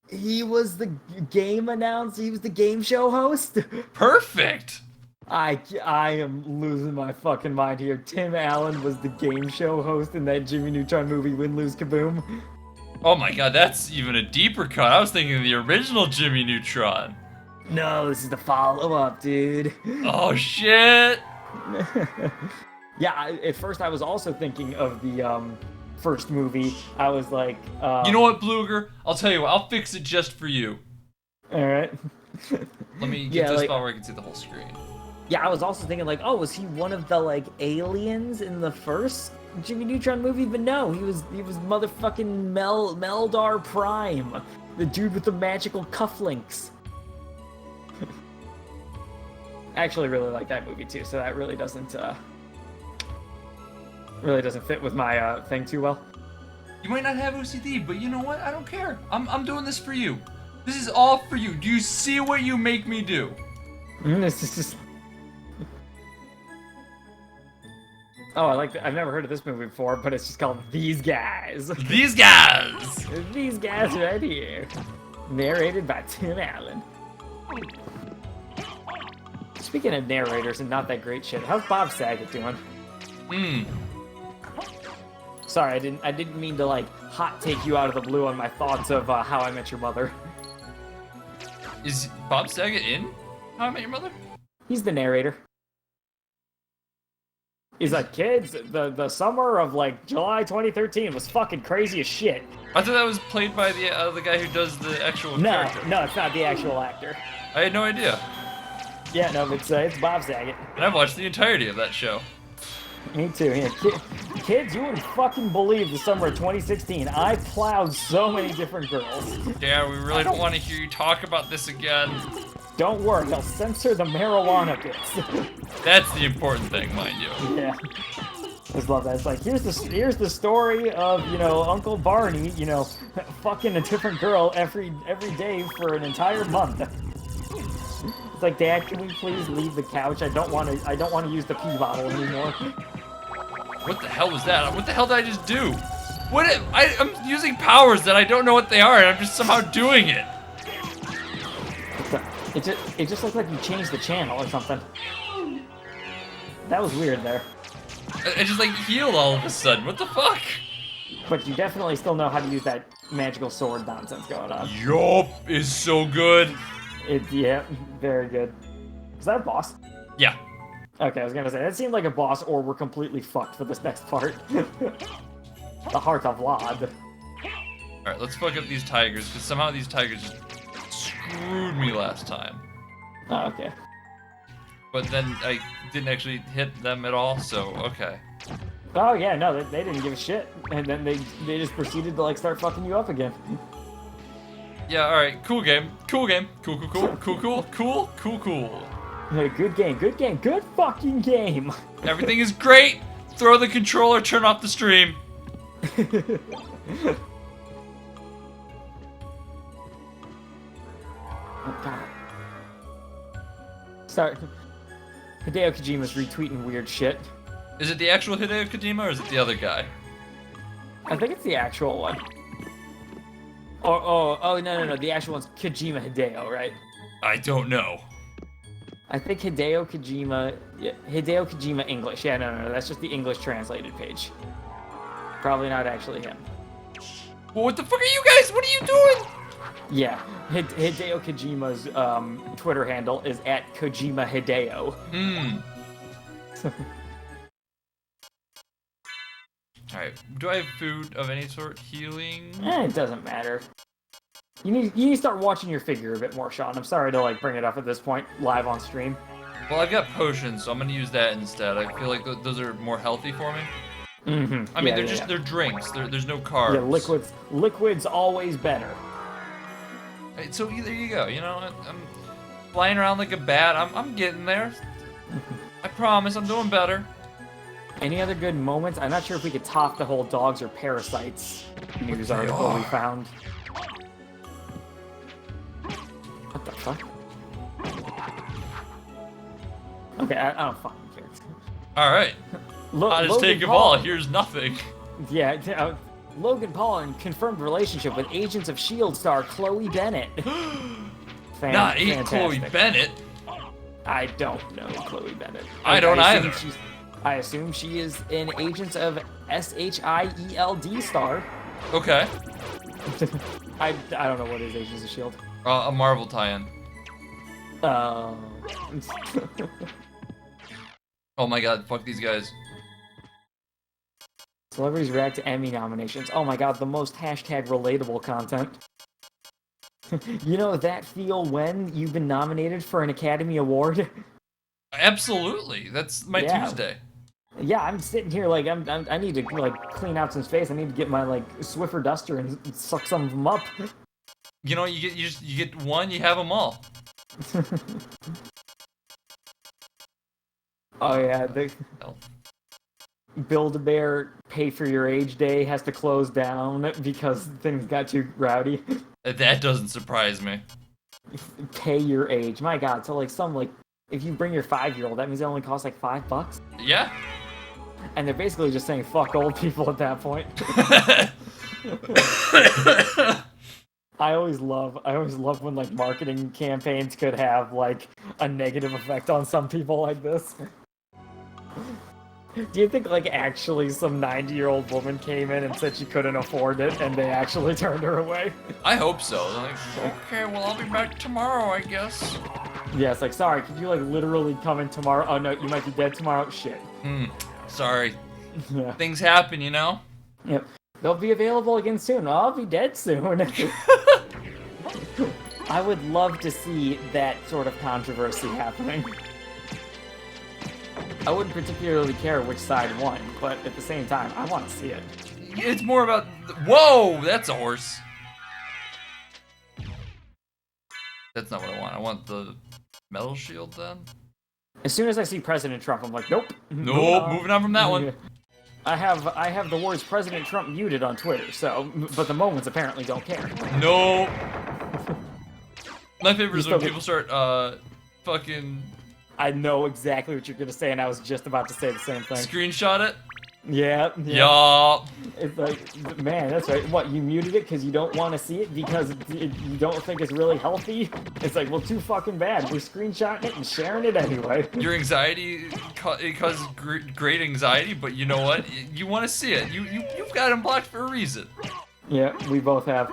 He was the game announcer. He was the game show host. Perfect. I am losing my fucking mind here. Tim Allen was the game show host in that Jimmy Neutron movie, Win, Lose, Kaboom. Oh my god, that's even a deeper cut. I was thinking of the original Jimmy Neutron. No, this is the follow-up, dude. Oh shit. Yeah, at first I was also thinking of the first movie. I was like, you know what, Bluger? I'll tell you what, I'll fix it just for you. Alright. Let me get to a spot where I can see the whole screen. Yeah, I was also thinking like, oh, was he one of the aliens in the first Jimmy Neutron movie? But no, he was motherfucking Meldar Prime, the dude with the magical cufflinks. I actually really like that movie too, so that really doesn't fit with my thing too well. You might not have OCD, but you know what? I don't care. I'm doing this for you. This is all for you. Do you see what you make me do? This is just... Oh, I like that. I've never heard of this movie before, but it's just called These Guys. These Guys! These Guys right here. Narrated by Tim Allen. Speaking of narrators and not that great shit, how's Bob Saget doing? Sorry, I didn't mean to hot take you out of the blue on my thoughts of How I Met Your Mother. Is Bob Saget in How I Met Your Mother? He's the narrator. He's like, kids, the summer of July 2013 was fucking crazy as shit. I thought that was played by the guy who does the actual character. No, it's not the actual actor. I had no idea. Yeah, no, it's Bob Saget. And I've watched the entirety of that show. Me too. Yeah. Kids, you wouldn't fucking believe the summer of 2016. I plowed so many different girls. Dad, we really don't want to hear you talk about this again. Don't worry, I'll censor the marijuana bits. That's the important thing, mind you. Yeah. Just love that. It's like, here's the story of, you know, Uncle Barney, you know, fucking a different girl every day for an entire month. It's like, Dad, can we please leave the couch? I don't want to use the pee bottle anymore. What the hell was that? What the hell did I just do? I'm using powers that I don't know what they are, and I'm just somehow doing it. It just looked like you changed the channel or something. That was weird there. I just like healed all of a sudden. What the fuck? But you definitely still know how to use that magical sword nonsense going on. Yup, is so good. Yeah, very good. Is that a boss? Yeah. Okay, I was gonna say, that seemed like a boss, or we're completely fucked for this next part. The Heart of Lod. Alright, let's fuck up these tigers, because somehow these tigers just screwed me last time. Oh, okay. But then I didn't actually hit them at all, so okay. Oh yeah, no, they didn't give a shit. And then they just proceeded to, like, start fucking you up again. Yeah, alright, cool game. Cool game. Cool. Hey, good game, good fucking game! Everything is great! Throw the controller, turn off the stream. Oh god. Sorry. Hideo Kojima's retweeting weird shit. Is it the actual Hideo Kojima, or is it the other guy? I think it's the actual one. Oh, no, the actual one's Kojima Hideo, right? I don't know. I think Hideo Kojima English. Yeah, no, that's just the English translated page. Probably not actually him. Well, what the fuck are you guys? What are you doing? Yeah, Hideo Kojima's Twitter handle is @Kojima Hideo. Alright, do I have food of any sort? Healing? It doesn't matter. You need to start watching your figure a bit more, Sean. I'm sorry to like bring it up at this point, live on stream. Well, I've got potions, so I'm gonna use that instead. I feel like those are more healthy for me. Mm-hmm. I mean, they're drinks. There's no carbs. Yeah, liquids always better. Right, so there you go. You know, I'm flying around like a bat. I'm getting there. I promise, I'm doing better. Any other good moments? I'm not sure if we could top the whole dogs or parasites news article we found. What the fuck? Okay, I don't fucking care. Alright. Hottest take of all, here's nothing. Yeah, Logan Paul in confirmed relationship with Agents of S.H.I.E.L.D. star Chloe Bennett. Not Chloe Bennett. I don't know Chloe Bennett. I don't either. I assume she is an Agents of S.H.I.E.L.D. star. Okay. I don't know what is Agents of S.H.I.E.L.D. A Marvel tie-in. Oh my god, fuck these guys. Celebrities react to Emmy nominations. Oh my god, the most #relatable content. You know that feel when you've been nominated for an Academy Award? Absolutely. That's my Tuesday. Yeah, I'm sitting here like I need to like clean out some space. I need to get my like Swiffer duster and suck some of them up. You know, you get one, you have them all. Oh yeah, the Build-A-Bear Pay for Your Age Day has to close down because things got too rowdy. That doesn't surprise me. Pay your age, my god. So like if you bring your 5-year-old, that means it only costs like $5. Yeah. And they're basically just saying fuck old people at that point. I always love when like marketing campaigns could have like a negative effect on some people like this. Do you think like actually some 90-year-old woman came in and said she couldn't afford it and they actually turned her away? I hope so. Like, okay, well I'll be back tomorrow, I guess. Yeah, it's like, sorry, could you like literally come in tomorrow? Oh no, you might be dead tomorrow. Shit. Sorry. Yeah. Things happen, you know? Yep. They'll be available again soon. I'll be dead soon. I would love to see that sort of controversy happening. I wouldn't particularly care which side won, but at the same time, I want to see it. It's more about. Whoa, that's a horse. That's not what I want. I want the metal shield then. As soon as I see President Trump, I'm like, nope. Nope, moving on from that one. I have the words President Trump muted on Twitter, so but the moments apparently don't care. Nope. My favorite is when people start fucking I know exactly what you're gonna say, and I was just about to say the same thing. screenshot it. Yeah. Yup. It's like, man, that's right. What, you muted it because you don't want to see it because you don't think it's really healthy? It's like, well, too fucking bad. We're screenshotting it and sharing it anyway. Your anxiety, it causes great anxiety, but you know what? You want to see it. You've got him blocked for a reason. Yeah, we both have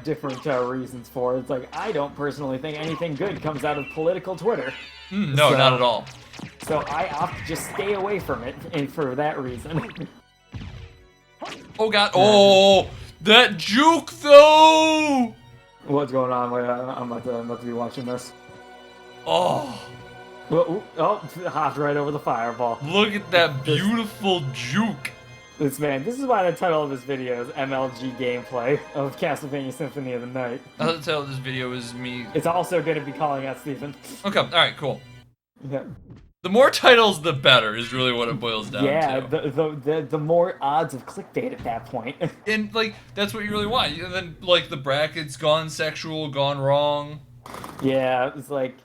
different reasons for it. It's like, I don't personally think anything good comes out of political Twitter. No, So- not at all. So I opt to just stay away from it, and for that reason. Oh god. Oh, that juke though. What's going on? Wait, I'm about to be watching this. Oh, Hopped right over the fireball. look at that beautiful juke. This is why the title of this video is MLG gameplay of Castlevania Symphony of the Night. I thought the title of this video is me. It's also going to be calling out Stephen. Okay, all right, cool. Yeah. The more titles, the better, is really what it boils down Yeah, to. the more odds of clickbait at that point. And like that's what you really want. And then like the brackets gone sexual, gone wrong. Yeah, it's like,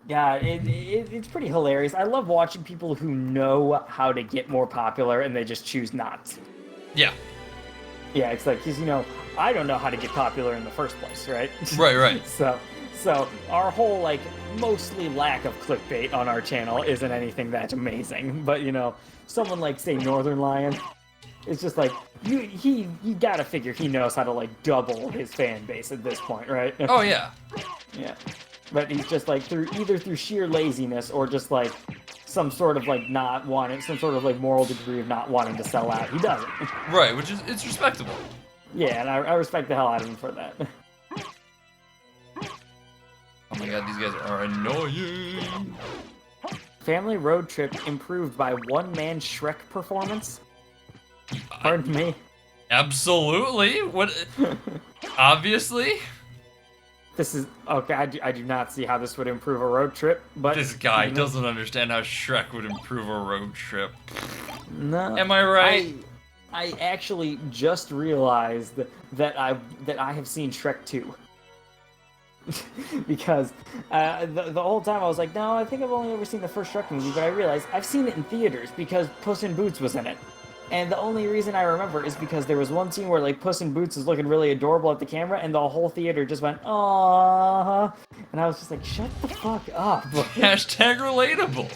yeah, it's pretty hilarious. I love watching people who know how to get more popular and they just choose not to. Yeah. Yeah, it's like, because, I don't know how to get popular in the first place, right? Right. So our whole, like, mostly lack of clickbait on our channel isn't anything that's amazing. But, someone like, say, Northern Lion, it's just like, you gotta figure he knows how to, like, double his fan base at this point, right? Oh yeah. Yeah. But he's just, like, either through sheer laziness or just, like, some sort of, like, moral degree of not wanting to sell out. He doesn't. Right, which is it's respectable. Yeah, and I respect the hell out of him for that. Oh my god, these guys are annoying. Family Road Trip improved by one-man Shrek performance? Pardon me? Absolutely. What? Obviously. This is... Okay, I do not see how this would improve a road trip, but... This guy doesn't understand how Shrek would improve a road trip. No. Am I right? I actually just realized that I have seen Shrek 2. Because the whole time I was like, no, I think I've only ever seen the first Shrek movie, but I realized I've seen it in theaters because Puss in Boots was in it. And the only reason I remember is because there was one scene where, like, Puss in Boots is looking really adorable at the camera, and the whole theater just went, aww. And I was just like, shut the fuck up. Hashtag relatable.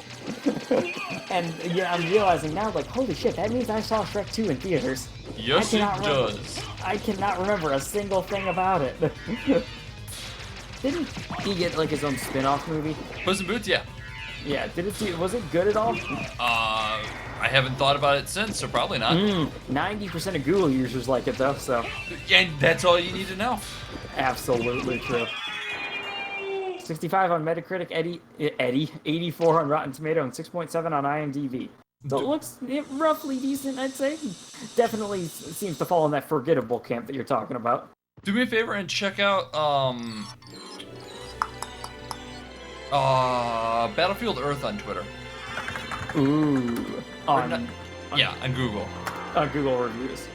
And yeah, I'm realizing now, like, holy shit, that means I saw Shrek 2 in theaters. Yes, it does. I cannot remember a single thing about it. Didn't he get, like, his own spin-off movie? Puss in Boots, yeah. Yeah, was it good at all? I haven't thought about it since, so probably not. 90% of Google users like it, though, so... And that's all you need to know. Absolutely true. 65 on Metacritic, 84 on Rotten Tomato, and 6.7 on IMDb. So it looks roughly decent, I'd say. Definitely seems to fall in that forgettable camp that you're talking about. Do me a favor and check out Battlefield Earth on Twitter. Ooh. On Google. On Google reviews.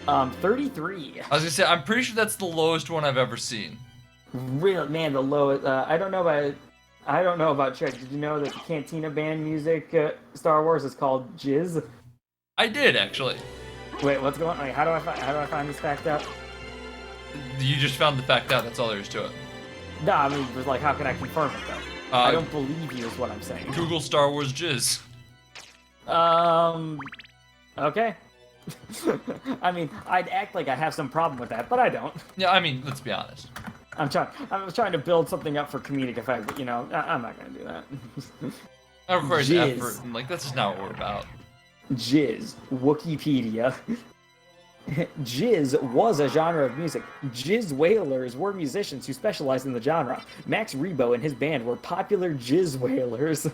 33. I was gonna say, I'm pretty sure that's the lowest one I've ever seen. Really, man, the lowest. I don't know about Trek. Did you know that the Cantina Band music Star Wars is called Jizz? I did actually. Wait, what's going on? Wait, how do I find this fact out? You just found the fact out. That's all there is to it. No, I mean, it was like, how can I confirm it though? I don't believe you is what I'm saying. Google Star Wars jizz. Okay. I mean, I'd act like I have some problem with that, but I don't. Yeah, I mean, let's be honest. I'm trying to build something up for comedic effect, but I'm not gonna do that. That requires Jizz. effort, and like that's just not what we're about. Jizz, Wikipedia. Jizz was a genre of music. Jizz wailers were musicians who specialized in the genre. Max Rebo and his band were popular jizz wailers.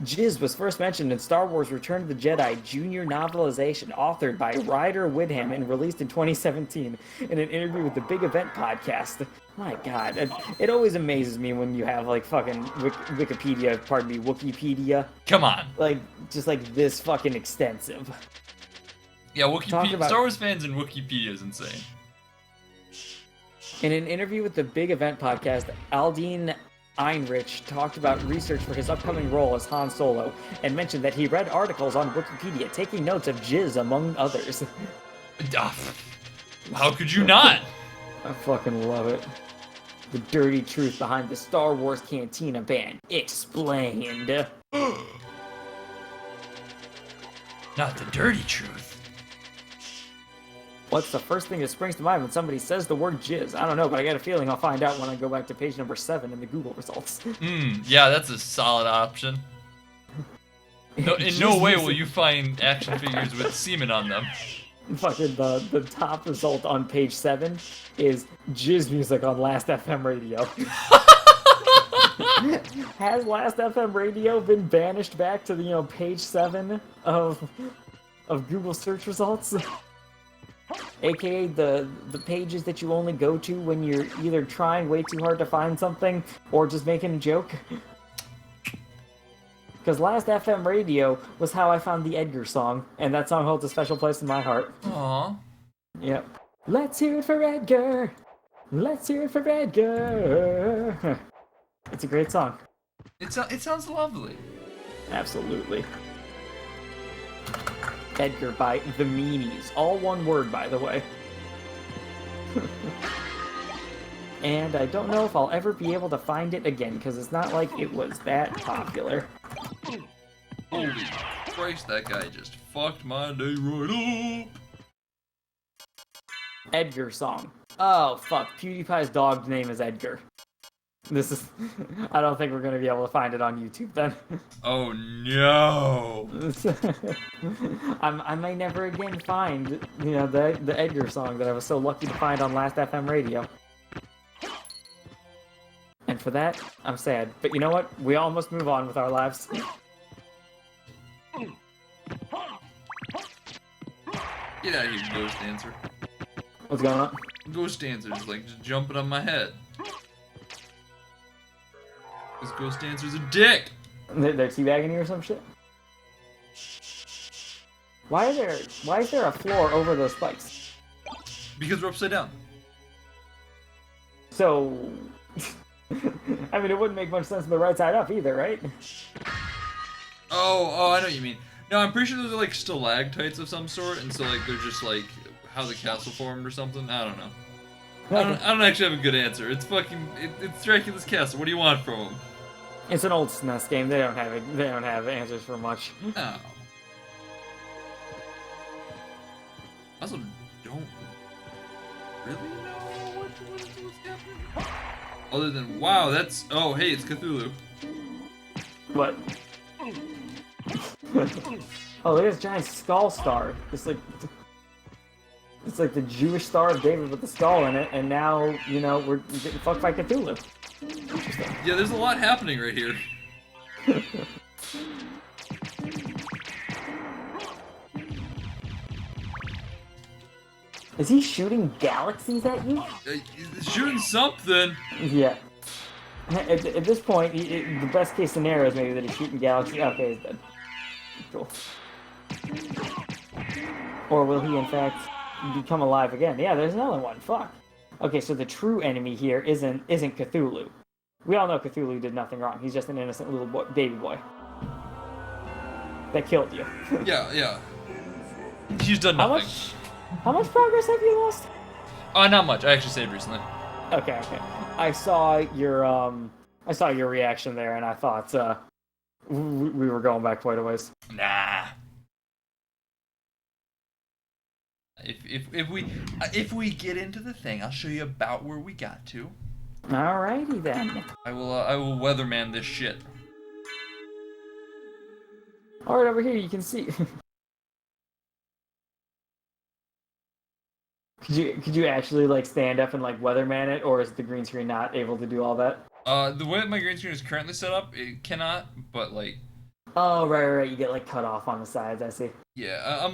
Jizz was first mentioned in Star Wars Return of the Jedi Junior novelization, authored by Ryder Widham and released in 2017 in an interview with the Big Event podcast. My god, it always amazes me when you have like fucking Wikipedia, pardon me, Wikipedia. Come on. Like, just like this fucking extensive. Yeah, Wikipedia, about- Star Wars fans and Wikipedia is insane. In an interview with the Big Event podcast, Aldine Einrich talked about research for his upcoming role as Han Solo and mentioned that he read articles on Wikipedia, taking notes of Jizz among others. How could you not? I fucking love it. The dirty truth behind the Star Wars Cantina ban explained. Not the dirty truth. What's the first thing that springs to mind when somebody says the word jizz? I don't know, but I got a feeling I'll find out when I go back to page number 7 in the Google results. Yeah, that's a solid option. No, in no way will you find action figures with semen on them. Fucking the top result on page 7 is jizz music on Last FM Radio. Has Last FM Radio been banished back to the page 7 of Google search results? AKA the pages that you only go to when you're either trying way too hard to find something or just making a joke. Because Last FM Radio was how I found the Edgar song, and that song holds a special place in my heart. Aww. Yep. Let's hear it for Edgar! Let's hear it for Edgar! It's a great song. It sounds lovely. Absolutely. Edgar by The Meanies. All one word, by the way. And I don't know if I'll ever be able to find it again, because it's not like it was that popular. Holy Christ, that guy just fucked my day right up. Edgar song. Oh, fuck. PewDiePie's dog's name is Edgar. This is... I don't think we're going to be able to find it on YouTube then. Oh no. I may never again find, the Edgar song that I was so lucky to find on Last FM Radio. And for that, I'm sad. But you know what? We all must move on with our lives. Get out of here, Ghost Dancer. What's going on? Ghost Dancer's like just jumping on my head. This Ghost Dancer's a dick! They're teabagging you or some shit? Why is there a floor over those spikes? Because we're upside down. So... I mean, it wouldn't make much sense to the right side up either, right? Oh, I know what you mean. No, I'm pretty sure those are like stalactites of some sort, and so like they're just like how the castle formed or something. I don't know. I don't actually have a good answer. It's it's Dracula's castle. What do you want from him? It's an old SNES game. They don't have answers for much. No. I also don't really know what's happening. Other than, wow, that's... Oh, hey, it's Cthulhu. What? Oh, look at this giant skull star. It's like the Jewish Star of David with the skull in it, and now, we're getting fucked by Cthulhu. Interesting. Yeah, there's a lot happening right here. Is he shooting galaxies at you? He's shooting something. Yeah. At this point, the best case scenario is maybe that he's shooting galaxies. Okay, he's dead. Cool. Or will he, in fact, become alive again? Yeah, there's another one. Fuck. Okay, so the true enemy here isn't Cthulhu. We all know Cthulhu did nothing wrong. He's just an innocent little boy, baby boy. That killed you. Yeah. He's done nothing. How much progress have you lost? Not much. I actually saved recently. Okay. I saw your reaction there, and I thought we were going back quite a ways. Nah. If we get into the thing, I'll show you about where we got to. Alrighty then. I will weatherman this shit. Alright, over here you can see. Could you actually like stand up and like weatherman it, or is the green screen not able to do all that? The way my green screen is currently set up, it cannot. But like, Oh, right. You get like cut off on the sides. I see. Yeah,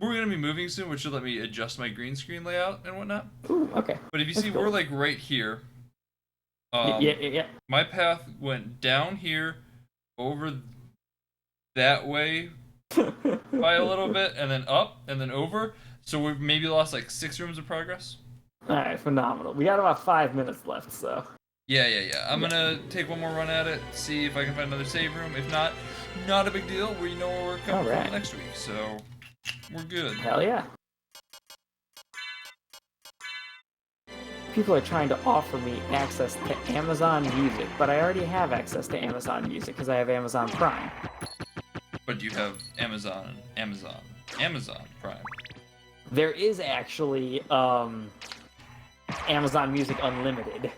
we're gonna be moving soon, which should let me adjust my green screen layout and whatnot. Ooh, okay. But if you That's see, cool. we're like right here. Yeah. My path went down here, over that way by a little bit, and then up, and then over. So we've maybe lost like 6 rooms of progress. All right, phenomenal. We got about 5 minutes left, so. Yeah. I'm gonna take one more run at it, see if I can find another save room. If not, not a big deal. We know where we're coming from next week, so we're good. Hell yeah. People are trying to offer me access to Amazon Music, but I already have access to Amazon Music because I have Amazon Prime. But you have Amazon Prime. There is actually Amazon Music Unlimited.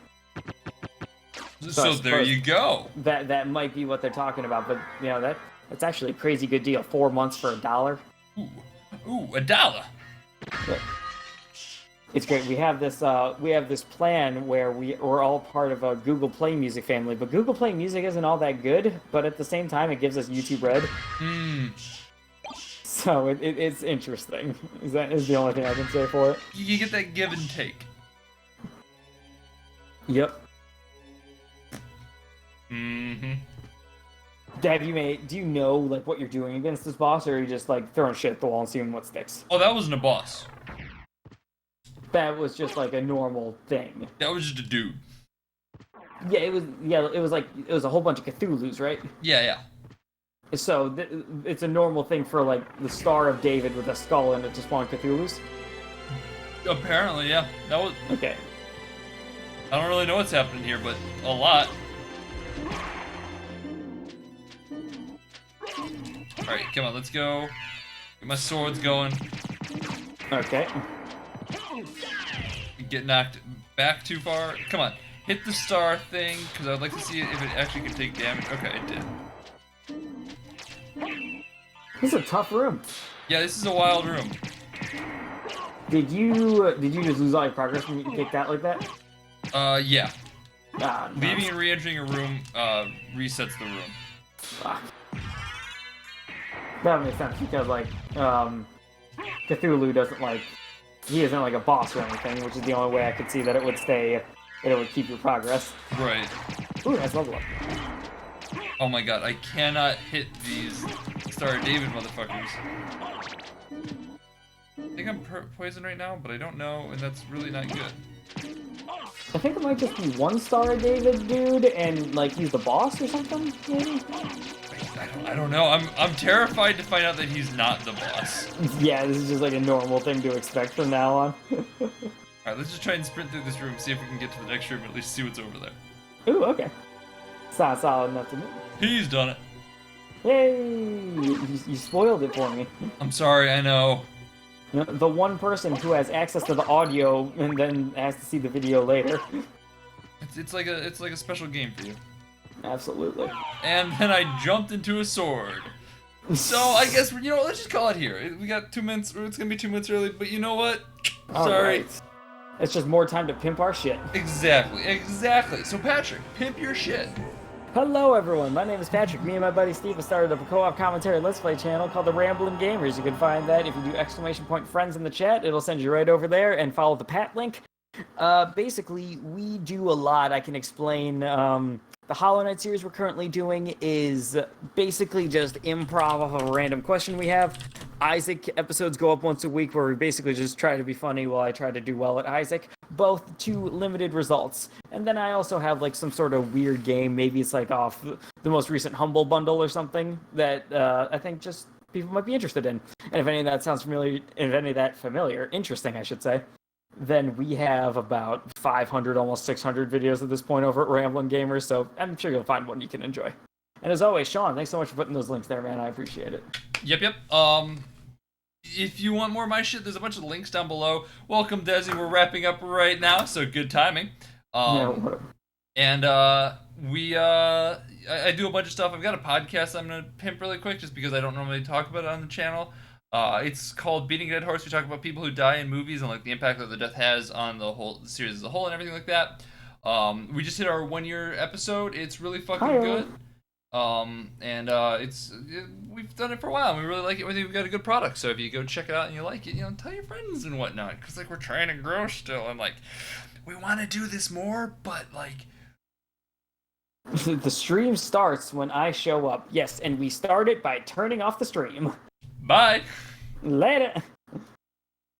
So there you go. That might be what they're talking about, but you know that's actually a crazy good deal. 4 months for $1. Ooh, $1. It's great. We have this plan where we're all part of a Google Play Music family, but Google Play Music isn't all that good. But at the same time, it gives us YouTube Red. So it's interesting. Is the only thing I can say for it. You get that give and take. Yep. Mm-hmm. Do you know like what you're doing against this boss, or are you just like throwing shit at the wall and seeing what sticks? Oh, that wasn't a boss. That was just like a normal thing. That was just a dude. Yeah, it was like it was a whole bunch of Cthulhu's, right? Yeah. So it's a normal thing for like the Star of David with a skull in it to spawn Cthulhu's. Apparently, yeah. That was. Okay. I don't really know what's happening here, but a lot. Alright, come on, let's go. Get my swords going. Okay. Get knocked back too far. Come on, hit the star thing, because I'd like to see if it actually can take damage. Okay, it did. This is a tough room. Yeah, this is a wild room. Did you just lose all your progress when you kicked out like that? Yeah. Ah, no. Leaving and re-entering a room, resets the room. Fuck. That makes sense because like Cthulhu doesn't like he isn't like a boss or anything, which is the only way I could see that it would keep your progress. Right. Ooh, nice level up. Oh my god, I cannot hit these Star of David motherfuckers. I think I'm poisoned right now, but I don't know, and that's really not good. I think it might just be one Star of David dude, and like he's the boss or something, maybe? I don't know. I'm terrified to find out that he's not the boss. Yeah, this is just like a normal thing to expect from now on. Alright, let's just try and sprint through this room, see if we can get to the next room and at least see what's over there. Ooh, okay. Sounds solid enough to me. He's done it. Yay! You spoiled it for me. I'm sorry, I know. You know, the one person who has access to the audio and then has to see the video later. It's like a special game for you. Absolutely. And then I jumped into a sword. So I guess let's just call it here. We got 2 minutes, or it's gonna be 2 minutes early. But you know what? Sorry. Right. It's just more time to pimp our shit. Exactly. So Patrick, pimp your shit. Hello everyone, my name is Patrick. Me and my buddy Steve have started up a co-op commentary Let's Play channel called The Ramblin' Gamers. You can find that if you do ! Friends in the chat. It'll send you right over there, and follow the Pat link. Basically, we do a lot. I can explain. The Hollow Knight series we're currently doing is basically just improv off of a random question we have. Isaac episodes go up once a week where we basically just try to be funny while I try to do well at Isaac. Both to limited results. And then I also have like some sort of weird game. Maybe it's like off the most recent Humble Bundle or something that I think just people might be interested in. And if any of that sounds familiar, interesting I should say, then we have about 500, almost 600 videos at this point over at Ramblin' Gamers, so I'm sure you'll find one you can enjoy. And as always, Sean, thanks so much for putting those links there, man. I appreciate it. Yep. If you want more of my shit, there's a bunch of links down below. Welcome, Desi. We're wrapping up right now, so good timing. And I do a bunch of stuff. I've got a podcast I'm gonna pimp really quick, just because I don't normally talk about it on the channel. It's called Beating a Dead Horse. We talk about people who die in movies and like the impact that the death has on the whole series as a whole and everything like that. We just hit our 1-year episode. It's really fucking good. And we've done it for a while. And we really like it. We think we've got a good product. So if you go check it out and you like it, tell your friends and whatnot. Because like we're trying to grow still, and like we want to do this more, but like The stream starts when I show up. Yes, and we start it by turning off the stream. bye. Later.